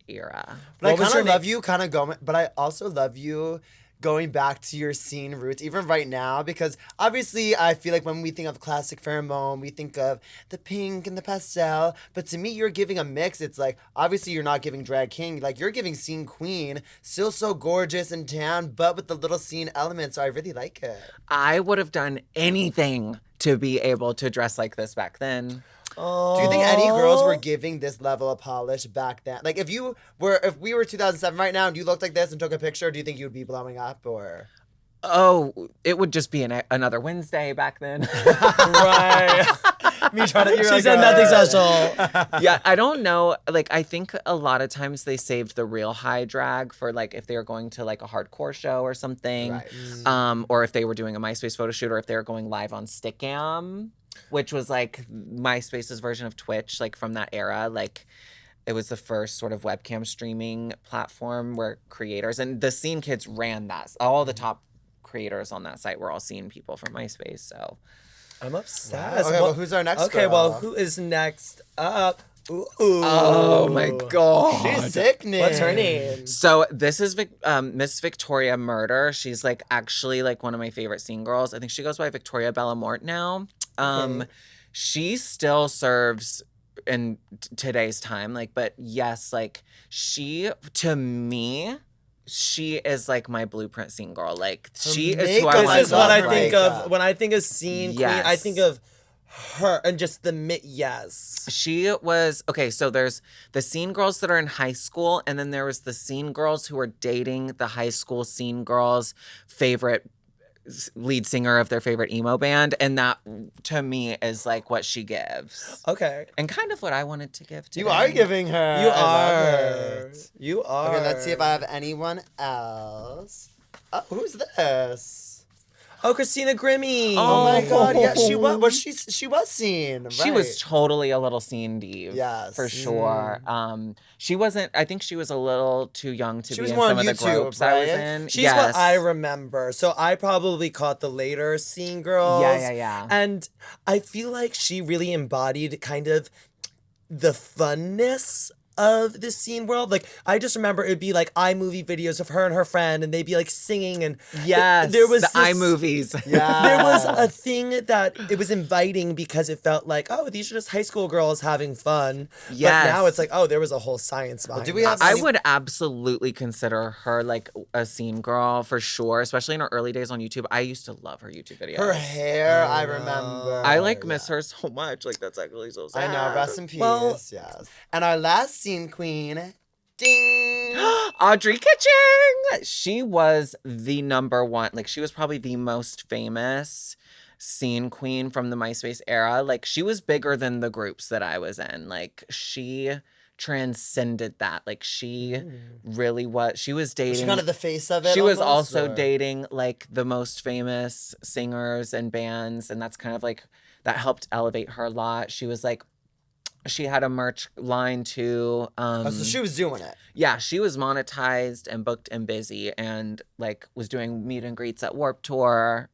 era. But What was I kind your of name? love you, kind of going. But I also love you going back to your scene roots, even right now, because obviously I feel like when we think of classic Farrah Moan, we think of the pink and the pastel. But to me, you're giving a mix. It's like, obviously you're not giving drag king, like you're giving scene queen, still so gorgeous and tan, but with the little scene elements. So I really like it. I would have done anything to be able to dress like this back then. Do you think any girls were giving this level of polish back then? Like if we were 2007 right now and you looked like this and took a picture, do you think you would be blowing up or? Oh, it would just be another Wednesday back then. Right. Me trying to. She said nothing special. Yeah, I don't know. Like, I think a lot of times they saved the real high drag for like if they were going to like a hardcore show or something, Right. or if they were doing a MySpace photo shoot, or if they were going live on Stickam, which was like MySpace's version of Twitch, like from that era, like. It was the first sort of webcam streaming platform where creators and the scene kids ran that. All the top creators on that site were all scene people from MySpace. So I'm obsessed. Okay, well, who's our next Okay, girl? well, who is next up? Ooh. oh my god, She's sickening. What's her name? So this is Miss Victoria Murder. She's like actually like one of my favorite scene girls. I think she goes by Victoria Bellamort now. She still serves in today's time, like, but yes, like she to me, she is like my blueprint scene girl. Like she is who I makeup want This is to what I look think like. of when I think of scene queen. I Yes. think of her and just the yes. She was okay. So there's the scene girls that are in high school, and then there was the scene girls who are dating the high school scene girls' favorite lead singer of their favorite emo band, and that to me is like what she gives, Okay. and kind of what I wanted to give to You are giving her. You I love are. it. You are. Okay, let's see if I have anyone else. Oh, who's this? Oh, Christina Grimmie. Oh my God! Yeah, she was. Well, she was seen. Right. She was totally a little scene diva, Yes. for sure. She wasn't. I think she was a little too young to She be was in more some on of the YouTube, groups I was right? in. She's yes. what I remember. So I probably caught the later scene girls. Yeah. And I feel like she really embodied kind of the funness of the scene world. Like, I just remember it'd be like iMovie videos of her and her friend, and they'd be like singing, and Yes, there was the this- iMovies. Yeah. There was a thing that it was inviting because it felt like, oh, these are just high school girls having fun. Yes. But now it's like, oh, there was a whole science behind do we it. have I any- would absolutely consider her like a scene girl for sure, especially in her early days on YouTube. I used to love her YouTube videos. Her hair. I remember. I like miss her so much. Like that's actually so sad. I know. Rest in peace. Well- yes. And our last scene queen Ding. Audrey Kitching. She was the number one. Like, she was probably the most famous scene queen from the MySpace era. Like, she was bigger than the groups that I was in. Like, she transcended that. Like, she really was. She was dating. Was she kind of the face of it? She was almost, also or? dating like the most famous singers and bands, and that's kind of like that helped elevate her a lot. She was like, she had a merch line too. Oh, so she was doing it. Yeah, she was monetized and booked and busy, and like was doing meet and greets at Warped Tour.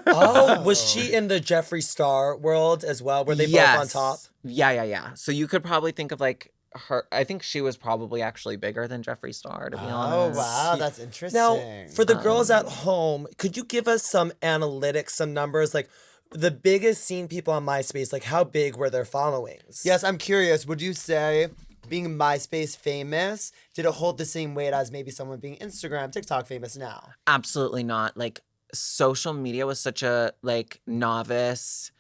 Oh, was she in the Jeffree Star world as well? Were they both on top? Yeah. So you could probably think of like her. I think she was probably actually bigger than Jeffree Star, to be Oh, honest. wow. That's interesting. Now, for the girls at home, could you give us some analytics, some numbers? Like, the biggest scene people on MySpace, like how big were their followings? Yes, I'm curious. Would you say being MySpace famous, did it hold the same weight as maybe someone being Instagram, TikTok famous now? Absolutely not. Like, social media was such a like novice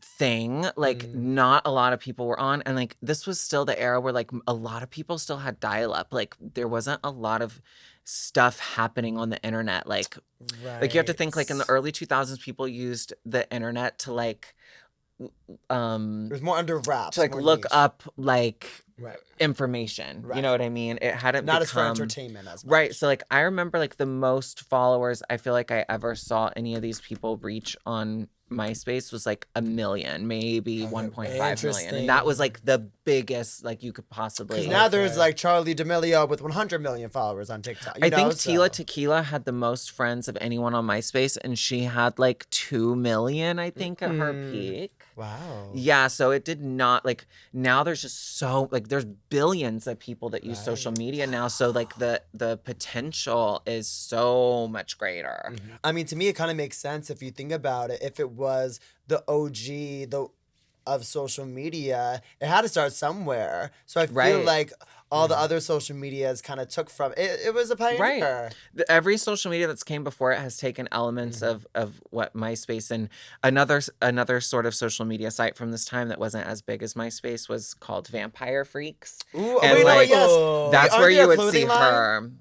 thing. Like, not a lot of people were on, and like this was still the era where like a lot of people still had dial-up. Like, there wasn't a lot of stuff happening on the internet. Like you have to think, like, in the early 2000s, people used the internet to like It was more under wraps. to like more look niche. up like Right. information. Right. You know what I mean? It hadn't Not as for become entertainment as much. right. So like I remember like the most followers I feel like I ever saw any of these people reach on MySpace was like 1 million, maybe 1.5 million. Interesting. And that was like the biggest like you could possibly. Because now there's like Charlie D'Amelio with 100 million followers on TikTok. I think Tila Tequila had the most friends of anyone on MySpace, and she had like 2 million, I think, at her peak. Wow. Yeah, so it did not like now there's just so like there's billions of people that use social media now, so like the potential is so much greater. I mean, to me, it kind of makes sense if you think about it. If it was the OG of social media, it had to start somewhere. So I feel Right. like all the other social medias kind of took from it. It was a pioneer. Every social media that's came before it has taken elements of what MySpace and another sort of social media site from this time that wasn't as big as MySpace was called Vampire Freaks. Ooh, And, wait, no, like, yes. That's Aren't where they you a would see clothing line? her.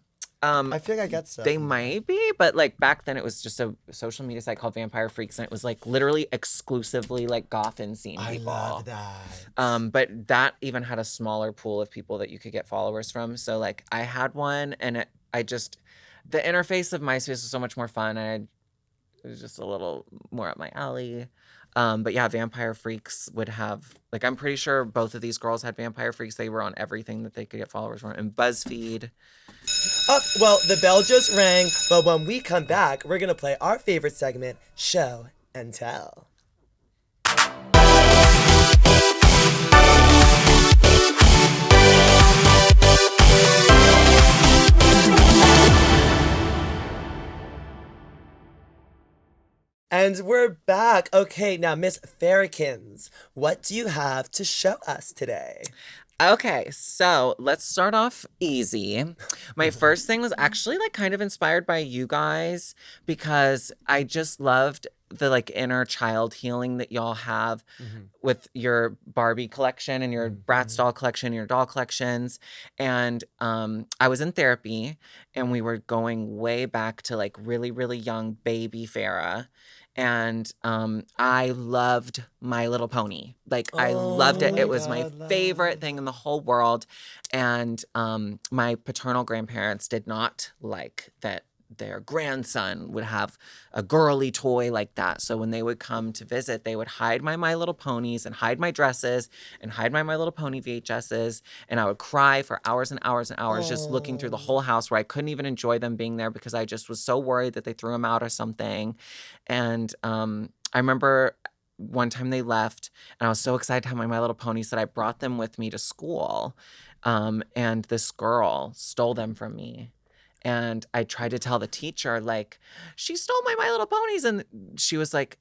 I feel like I get so. They might be, but like back then it was just a social media site called Vampire Freaks, and it was like literally exclusively like goth and scene I people. love that. But that even had a smaller pool of people that you could get followers from. So like I had one, and the interface of MySpace was so much more fun, and it was just a little more up my alley. But yeah, Vampire Freaks would have like I'm pretty sure both of these girls had Vampire Freaks. They were on everything that they could get followers from, and BuzzFeed. Oh, well, the bell just rang, but when we come back, we're going to play our favorite segment, Show and Tell. And we're back. Okay, now, Miss Farrakins, what do you have to show us today? Okay, so let's start off easy. My first thing was actually like kind of inspired by you guys because I just loved the like inner child healing that y'all have with your Barbie collection and your Bratz doll collection, your doll collections. And I was in therapy, and we were going way back to like really, really young baby Farrah. And I loved My Little Pony. Like, I loved it. It was my favorite thing in the whole world. And my paternal grandparents did not like that their grandson would have a girly toy like that. So when they would come to visit, they would hide My Little Ponies and hide my dresses and hide My Little Pony VHSs. And I would cry for hours and hours and hours just looking through the whole house, where I couldn't even enjoy them being there because I just was so worried that they threw them out or something. And I remember one time they left, and I was so excited to have My Little Ponies that I brought them with me to school. And this girl stole them from me. And I tried to tell the teacher, like, she stole My Little Ponies. And she was like,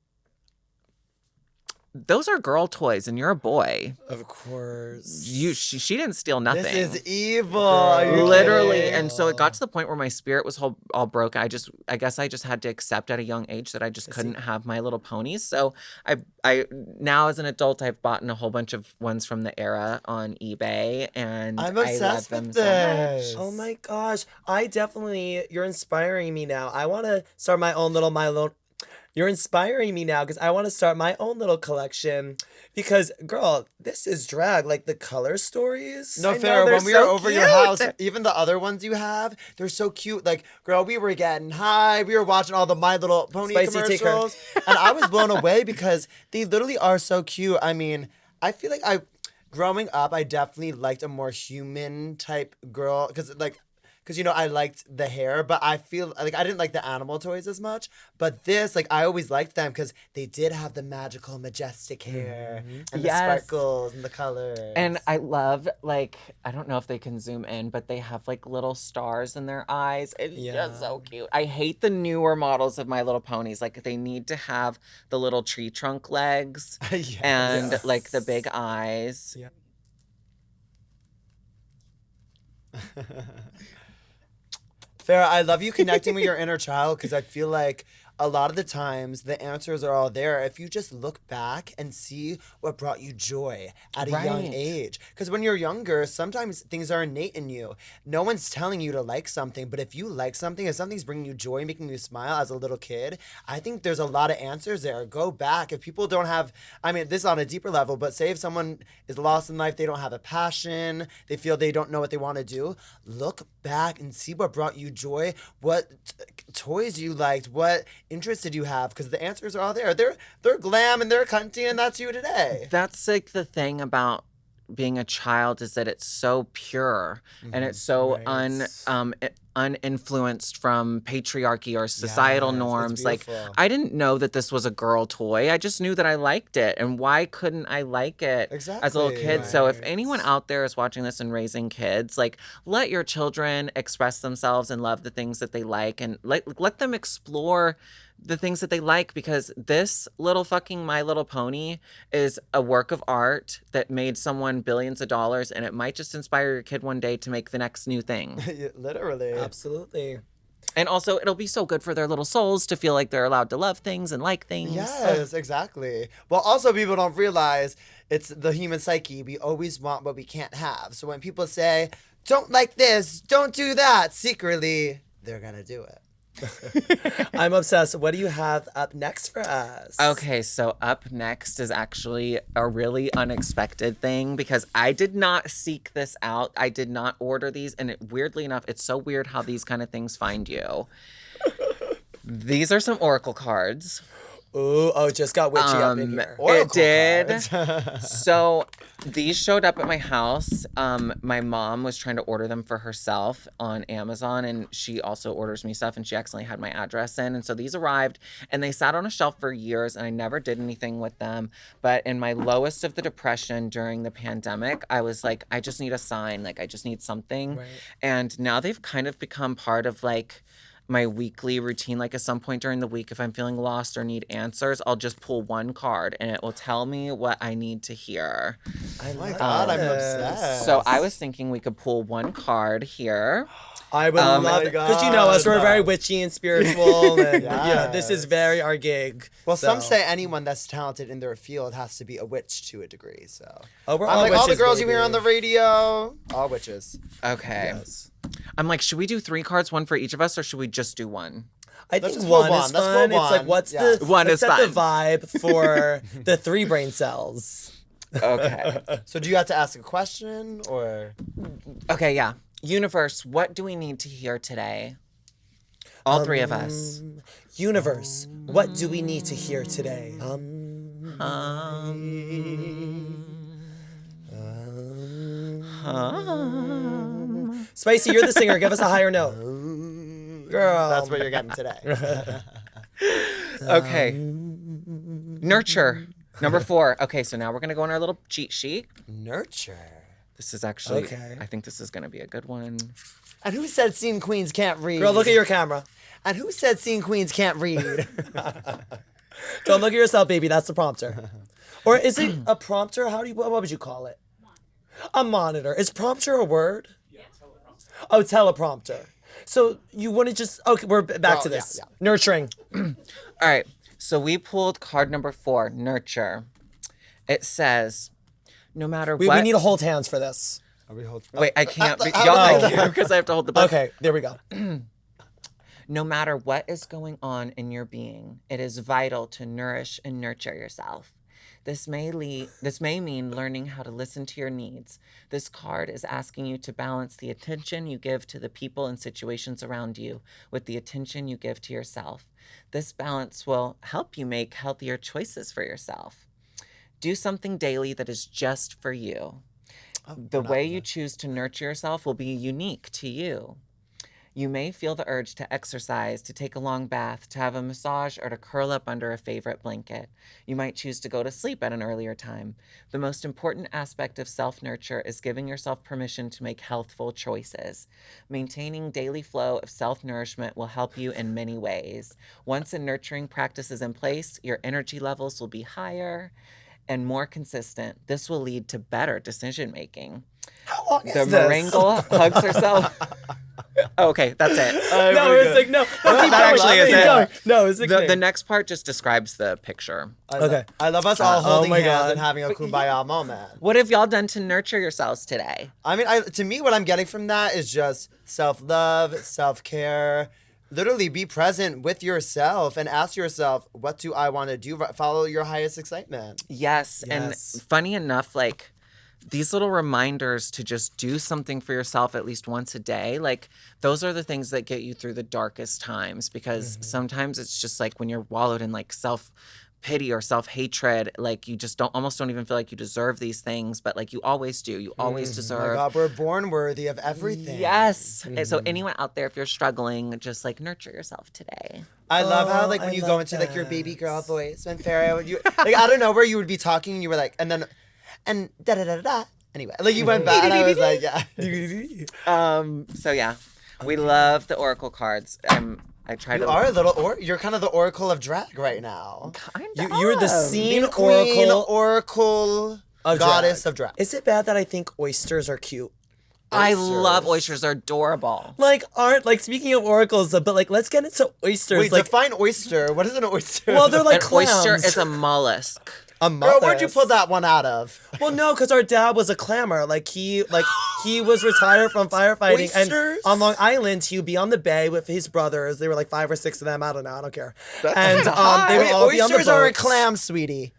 those are girl toys and you're a boy. Of course. She didn't steal nothing. This is evil. Are you Literally. kidding? And so it got to the point where my spirit was all broken. I guess I just had to accept at a young age that I just couldn't have My Little Ponies. So I now as an adult, I've bought a whole bunch of ones from the era on eBay, and I'm I obsessed love with them this. so much. Oh my gosh. You're inspiring me now. I want to start my own little You're inspiring me now because I want to start my own little collection. Because, girl, this is drag. Like the color stories. No, I know, Farrah, they're when we so were over your cute. house, even the other ones you have, they're so cute. Like, girl, we were getting high. We were watching all the My Little Pony Spicy ticker. commercials. And I was blown away because they literally are so cute. I mean, I feel like growing up, I definitely liked a more human type girl. Because, you know, I liked the hair, but I feel like I didn't like the animal toys as much. But this, like, I always liked them because they did have the magical, majestic hair and the Yes. sparkles and the colors. And I love, like, I don't know if they can zoom in, but they have like little stars in their eyes. It's just so cute. I hate the newer models of My Little Ponies. Like, they need to have the little tree trunk legs Yes. and like the big eyes. Yeah. Farrah, I love you connecting with your inner child because I feel like a lot of the times the answers are all there if you just look back and see what brought you joy at a young Right. age. Because when you're younger, sometimes things are innate in you. No one's telling you to like something, but if you like something, if something's bringing you joy, making you smile as a little kid, I think there's a lot of answers there. Go back. If people don't have, I mean, this is on a deeper level, but say if someone is lost in life, they don't have a passion, they feel they don't know what they want to do, look back and see what brought you joy, what toys you liked, what interests did you have, because the answers are all there. They're glam and they're cunty, and that's you today. That's like the thing about being a child is that it's so pure and it's so uninfluenced from patriarchy or societal Yes, it's norms. Like, beautiful. I didn't know that this was a girl toy. I just knew that I liked it. And why couldn't I like it as a little Exactly. kid? So if Right. anyone out there is watching this and raising kids, like, let your children express themselves and love the things that they like, and let them explore the things that they like, because this little fucking My Little Pony is a work of art that made someone billions of dollars, and it might just inspire your kid one day to make the next new thing. Literally. Absolutely. And also, it'll be so good for their little souls to feel like they're allowed to love things and like things. Yes, exactly. Well, also people don't realize it's the human psyche. We always want what we can't have. So when people say, don't like this, don't do that, secretly, they're going to do it. I'm obsessed. What do you have up next for us? Okay, so up next is actually a really unexpected thing because I did not seek this out. I did not order these, and weirdly enough, it's so weird how these kind of things find you. These are some oracle cards. Ooh, just got witchy up in here. It did. cards. So these showed up at my house. My mom was trying to order them for herself on Amazon, and she also orders me stuff, and she accidentally had my address in. And so these arrived, and they sat on a shelf for years, and I never did anything with them. But in my lowest of the depression during the pandemic, I was like, I just need a sign. Like, I just need something. Right. And now they've kind of become part of like my weekly routine. Like, at some point during the week, if I'm feeling lost or need answers, I'll just pull one card and it will tell me what I need to hear. Oh my God, I'm obsessed. So I was thinking we could pull one card here. I would Oh love my it. Because you know us, we're God. very witchy and spiritual. And yeah, this is Yes. very our gig. Well, some So- say anyone that's talented in their field has to be a witch to a degree. So Oh, we're I'm all like all the witches, girls you baby. hear on the radio, all witches. Okay. Yes. I'm like, should we do 3 cards, one for each of us, or should we just do one? I Let's think just pull one is one. Let's pull fun. It's like, one. what's Yeah. the One let's is set the fun. vibe for the 3 brain cells? Okay. So do you have to ask a question or? Okay, yeah. Universe, what do we need to hear today? All 3 of us. Universe, what do we need to hear today? Spicy, you're the singer. Give us a higher note. Girl. That's what you're getting today. Okay. Nurture. Number 4. Okay, so now we're going to go on our little cheat sheet. Nurture. This is actually, Okay. I think this is going to be a good one. And who said scene queens can't read? Girl, look at your camera. And who said scene queens can't read? Don't look at yourself, baby. That's the prompter. Or is it a prompter? What would you call it? A monitor. Is prompter a word? Yeah, teleprompter. Oh, teleprompter. So you wouldn't just, okay, we're back to this. Yeah. Nurturing. All right. So we pulled card number 4, nurture. It says, no matter We what. need to hold hands for this. Wait, I can't. Y'all because I have to hold the book. Okay, there we go. No matter what is going on in your being, it is vital to nourish and nurture yourself. This may mean learning how to listen to your needs. This card is asking you to balance the attention you give to the people and situations around you with the attention you give to yourself. This balance will help you make healthier choices for yourself. Do something daily that is just for you. The way you choose to nurture yourself will be unique to you. You may feel the urge to exercise, to take a long bath, to have a massage, or to curl up under a favorite blanket. You might choose to go to sleep at an earlier time. The most important aspect of self-nurture is giving yourself permission to make healthful choices. Maintaining daily flow of self-nourishment will help you in many ways. Once a nurturing practice is in place, your energy levels will be higher and more consistent. This will lead to better decision-making. How long is The this? Merengle hugs herself. Okay, that's it. No, it's like, no. That actually is it. No, it's like, The next part just describes the picture. Okay. I love us all holding my hands God. and having a kumbaya moment. What have y'all done to nurture yourselves today? I mean, to me, what I'm getting from that is just self-love, self-care. Literally be present with yourself and ask yourself, what do I want to do? Follow your highest excitement. Yes, and funny enough, like these little reminders to just do something for yourself at least once a day, like those are the things that get you through the darkest times, because sometimes it's just like when you're wallowed in like self-pity or self-hatred, like you just don't even feel like you deserve these things, but like you always do. You always deserve. Oh my God, we're born worthy of everything. Yes. And so anyone out there, if you're struggling, just like nurture yourself today. I love how like I when you love go into like your that. baby girl voice when Farrah, you like I don't know where you would be talking and you were like and da da da da. Anyway, like you went back and I was like, yeah. So yeah, we love the oracle cards. I try You to. are a little you're kind of the oracle of drag right now. Kind You're the of. scene Queen, oracle. oracle, goddess of drag. Is it bad that I think oysters are cute? I love oysters. They're adorable. Like, speaking of oracles, but like, let's get into oysters. Wait, like, define oyster. What is an oyster? well, they're like An clams. oyster is a mollusk. a Girl, where'd you mollusk. pull that one out of? Well, no, because our dad was a clammer. Like he was retired from firefighting, and Oysters? on Long Island, he would be on the bay with his brothers. They were like 5 or 6 of them. I don't know. I don't care. And they would Wait, all be on the oysters are a boats. clam, sweetie.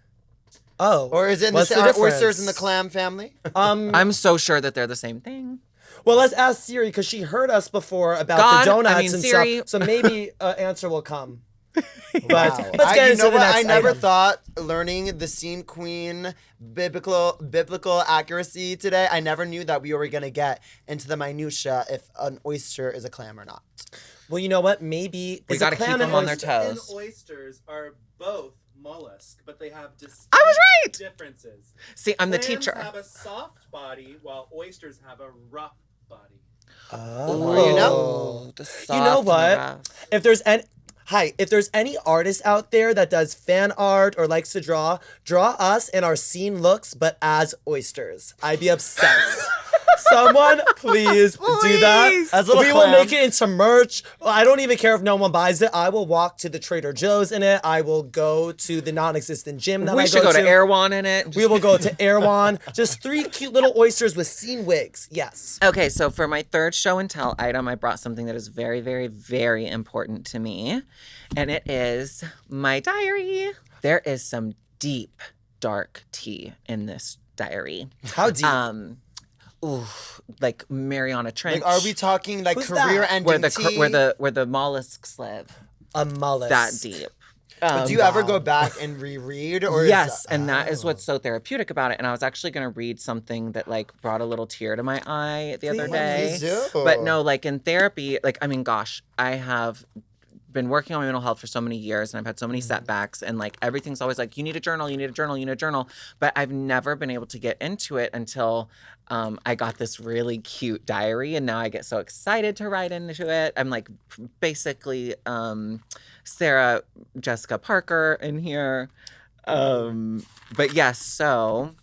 Oh, Or is it what's the are difference? oysters in the clam family? I'm so sure that they're the same thing. Well, let's ask Siri because she heard us before about God, the donuts I mean, and Siri- stuff. So maybe an answer will come. But Wow. let's get you into know the what? next I never item. thought learning the scene queen biblical accuracy today. I never knew that we were gonna get into the minutia if an oyster is a clam or not. Well, you know what? Maybe We is a gotta keep clam them an on their oyster? toes. And oysters are both mollusk, but they have distinct I was right! differences. See, I'm the Clams teacher. have a soft body, while oysters have a rough body. Well, you know. The soft You know and the what? rough. If there's any artist out there that does fan art or likes to draw us in our scene looks, but as oysters. I'd be obsessed. Someone, please do that. As little We will clams. make it into merch. I don't even care if no one buys it. I will walk to the Trader Joe's in it. I will go to the non-existent gym that We I should go to to. Erewhon in it. We will go to Erewhon. Just 3 cute little oysters with scene wigs. Yes. Okay, so for my third show and tell item, I brought something that is very, very, very important to me, and it is my diary. There is some deep, dark tea in this diary. How deep? Like Mariana Trench. Like, are we talking like Who's that? career-ending where the tea? where the mollusks live? A mollusk. That deep. But do you ever go back and reread, or Yes, Is and that is what's so therapeutic about it. And I was actually going to read something that like brought a little tear to my eye the other day. Please do. But no, like in therapy, like I mean, gosh, I have been working on my mental health for so many years and I've had so many setbacks and like everything's always like you need a journal, you need a journal, you need a journal. But I've never been able to get into it until I got this really cute diary and now I get so excited to write into it. I'm like basically Sarah Jessica Parker in here. But yes, so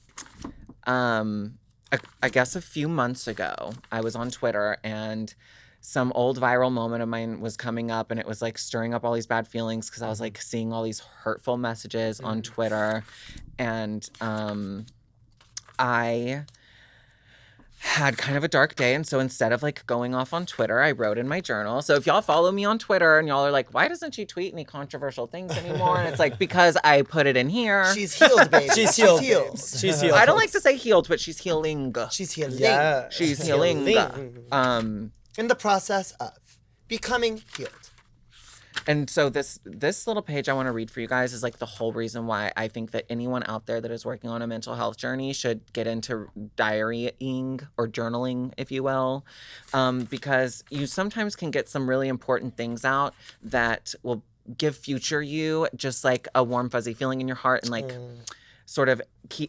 I guess a few months ago, I was on Twitter and some old viral moment of mine was coming up and it was like stirring up all these bad feelings because I was like seeing all these hurtful messages on Twitter. And I had kind of a dark day. And so instead of like going off on Twitter, I wrote in my journal. So if y'all follow me on Twitter and y'all are like, why doesn't she tweet any controversial things anymore? And it's like, because I put it in here. She's healed, baby. She's healed. She's She's healed. I don't like to say healed, but she's healing. She's healing. Yeah. She's healing. In the process of becoming healed. And so this little page I want to read for you guys is like the whole reason why I think that anyone out there that is working on a mental health journey should get into diarying or journaling, if you will, because you sometimes can get some really important things out that will give future you just like a warm, fuzzy feeling in your heart and like sort of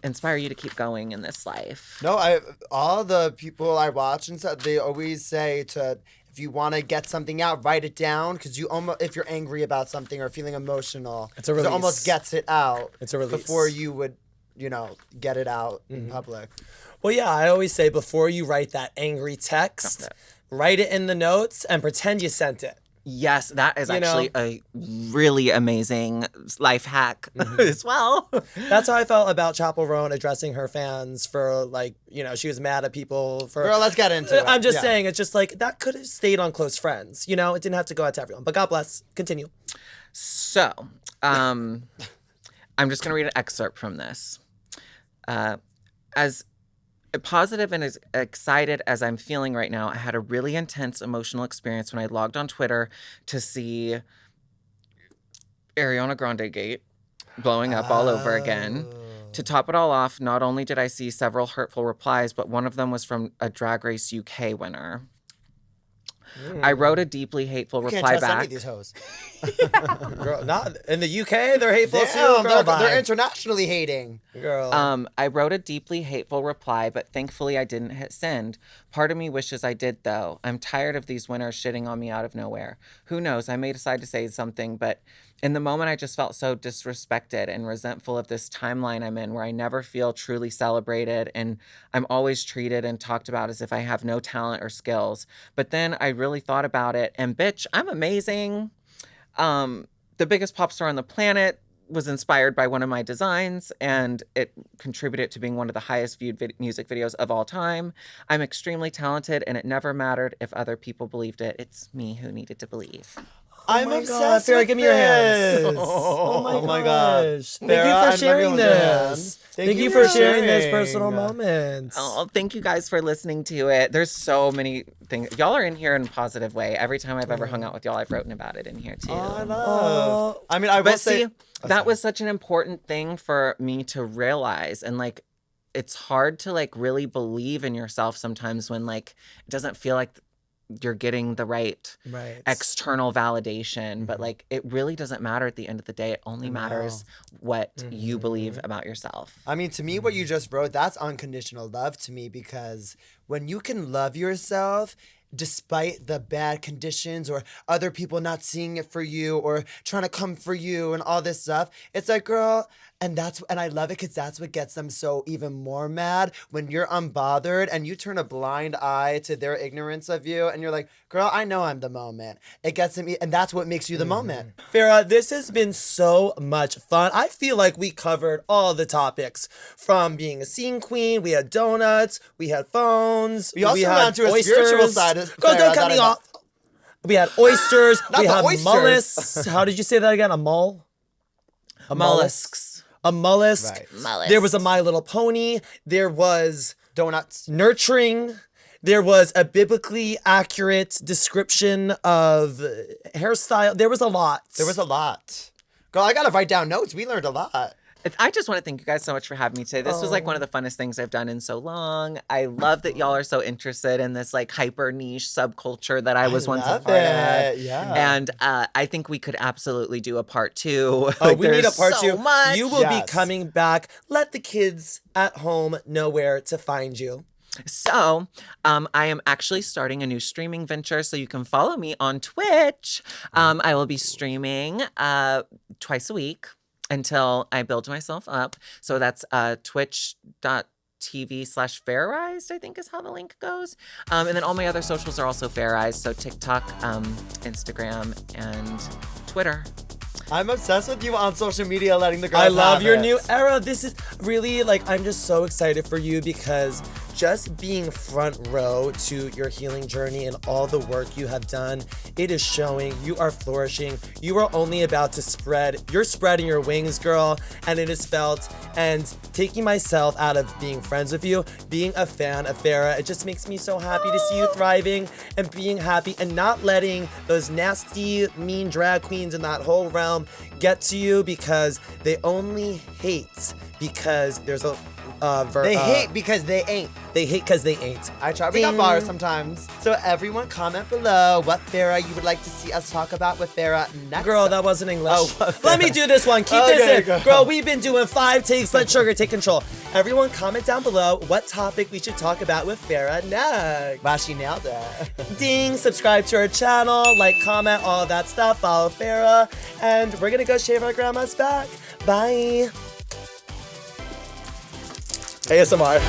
inspire you to keep going in this life. No, all the people I watch and stuff, they always say to, if you want to get something out, write it down, because you almost, if you're angry about something or feeling emotional, It's a release. it almost gets it out. It's a release. Before you would, get it out in public. Well, yeah, I always say before you write that angry text, write it in the notes and pretend you sent it. Yes, that is actually a really amazing life hack as well. That's how I felt about Chappell Roan addressing her fans for like, she was mad at people for. Girl, let's get into it. I'm just saying, it's just like that could have stayed on close friends. It didn't have to go out to everyone. But God bless. Continue. So, I'm just going to read an excerpt from this. As positive and as excited as I'm feeling right now, I had a really intense emotional experience when I logged on Twitter to see Ariana Grande Gate blowing up all over again. To top it all off, not only did I see several hurtful replies, but one of them was from a Drag Race UK winner. I wrote a deeply hateful Can't reply trust any back. of these hoes. Girl, not in the UK, they're hateful too. Damn, Girl, they're internationally hating. Girl. I wrote a deeply hateful reply, but thankfully I didn't hit send. Part of me wishes I did, though. I'm tired of these winners shitting on me out of nowhere. Who knows? I may decide to say something, but in the moment I just felt so disrespected and resentful of this timeline I'm in where I never feel truly celebrated and I'm always treated and talked about as if I have no talent or skills. But then I really thought about it and bitch, I'm amazing. The biggest pop star on the planet was inspired by one of my designs and it contributed to being one of the highest viewed music videos of all time. I'm extremely talented and it never mattered if other people believed it. It's me who needed to believe. I'm my obsessed God, Farrah, with give me your hands. this. Oh my gosh. Thank you Farrah, for I'm sharing not gonna hold your hand. this. Thank you for sharing this personal moment. Oh, thank you guys for listening to it. There's so many things. Y'all are in here in a positive way. Every time I've ever hung out with y'all, I've written about it in here too. Oh, I love. I mean, I will But say. see, that was such an important thing for me to realize. And like, it's hard to like really believe in yourself sometimes when like it doesn't feel like you're getting the right external validation. But like, it really doesn't matter at the end of the day. It only matters what you believe about yourself. I mean, to me, what you just wrote, that's unconditional love to me, because when you can love yourself despite the bad conditions or other people not seeing it for you or trying to come for you and all this stuff, it's like, girl, and I love it because that's what gets them so even more mad when you're unbothered and you turn a blind eye to their ignorance of you and you're like, girl, I know I'm the moment. It gets them, and that's what makes you the moment. Farrah, this has been so much fun. I feel like we covered all the topics from being a scene queen. We had donuts. We had phones. We also had went to a oysters. spiritual side of Girl, Farrah don't cut that me I- off. We had oysters. Not we the had oysters. mollusks. How did you say that again? A mull? A Mollusks. A mollusk. Right. There was a My Little Pony. There was Donuts. nurturing. There was a biblically accurate description of hairstyle. There was a lot. There was a lot. Girl, I gotta write down notes. We learned a lot. I just want to thank you guys so much for having me today. This was like one of the funnest things I've done in so long. I love that y'all are so interested in this like hyper niche subculture that I was once a love part it. of. Yeah. And I think we could absolutely do a part 2. Oh, we need a part so 2. Much. You will Yes. be coming back. Let the kids at home know where to find you. So, I am actually starting a new streaming venture, so you can follow me on Twitch. I will be streaming twice a week. until I build myself up. So that's twitch.tv/Farrized, I think is how the link goes. And then all my other socials are also Farrized. So TikTok, Instagram, and Twitter. I'm obsessed with you on social media, letting the girls I love have your it. new era. This is really like, I'm just so excited for you because just being front row to your healing journey and all the work you have done, it is showing. You are flourishing. You are only about to spread. You're spreading your wings, girl, and it is felt. And taking myself out of being friends with you, being a fan of Farrah, it just makes me so happy to see you thriving and being happy and not letting those nasty, mean drag queens in that whole realm get to you because they only hate because there's a They hate because they ain't. They hate because they ain't. I try to bring up bars sometimes. So everyone comment below what Farrah you would like to see us talk about with Farrah next. Girl, that wasn't English. Oh, Let me do this one. Keep Okay, this in. go. Girl, we've been doing 5 takes. Let sugar take control. Everyone comment down below what topic we should talk about with Farrah next. Wow, she nailed it. Ding, subscribe to our channel, like, comment, all of that stuff. Follow Farrah. And we're going to go shave our grandma's back. Bye. ASMR.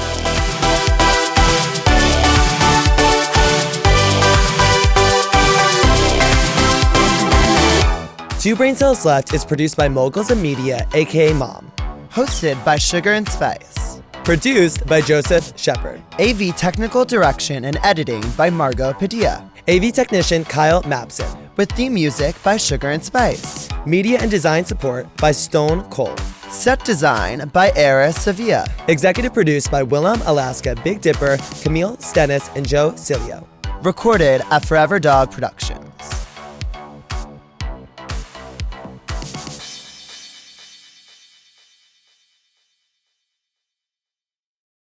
2 Brain Cells Left is produced by Moguls of Media, aka Mom. Hosted by Sugar and Spice. Produced by Joseph Shepard. AV technical direction and editing by Margot Padilla. AV technician Kyle Mapson. With theme music by Sugar and Spice. Media and design support by Stone Cole. Set design by Eris Sevilla. Executive produced by Willem Alaska, Big Dipper, Camille Stennis, and Joe Cilio. Recorded at Forever Dog Productions.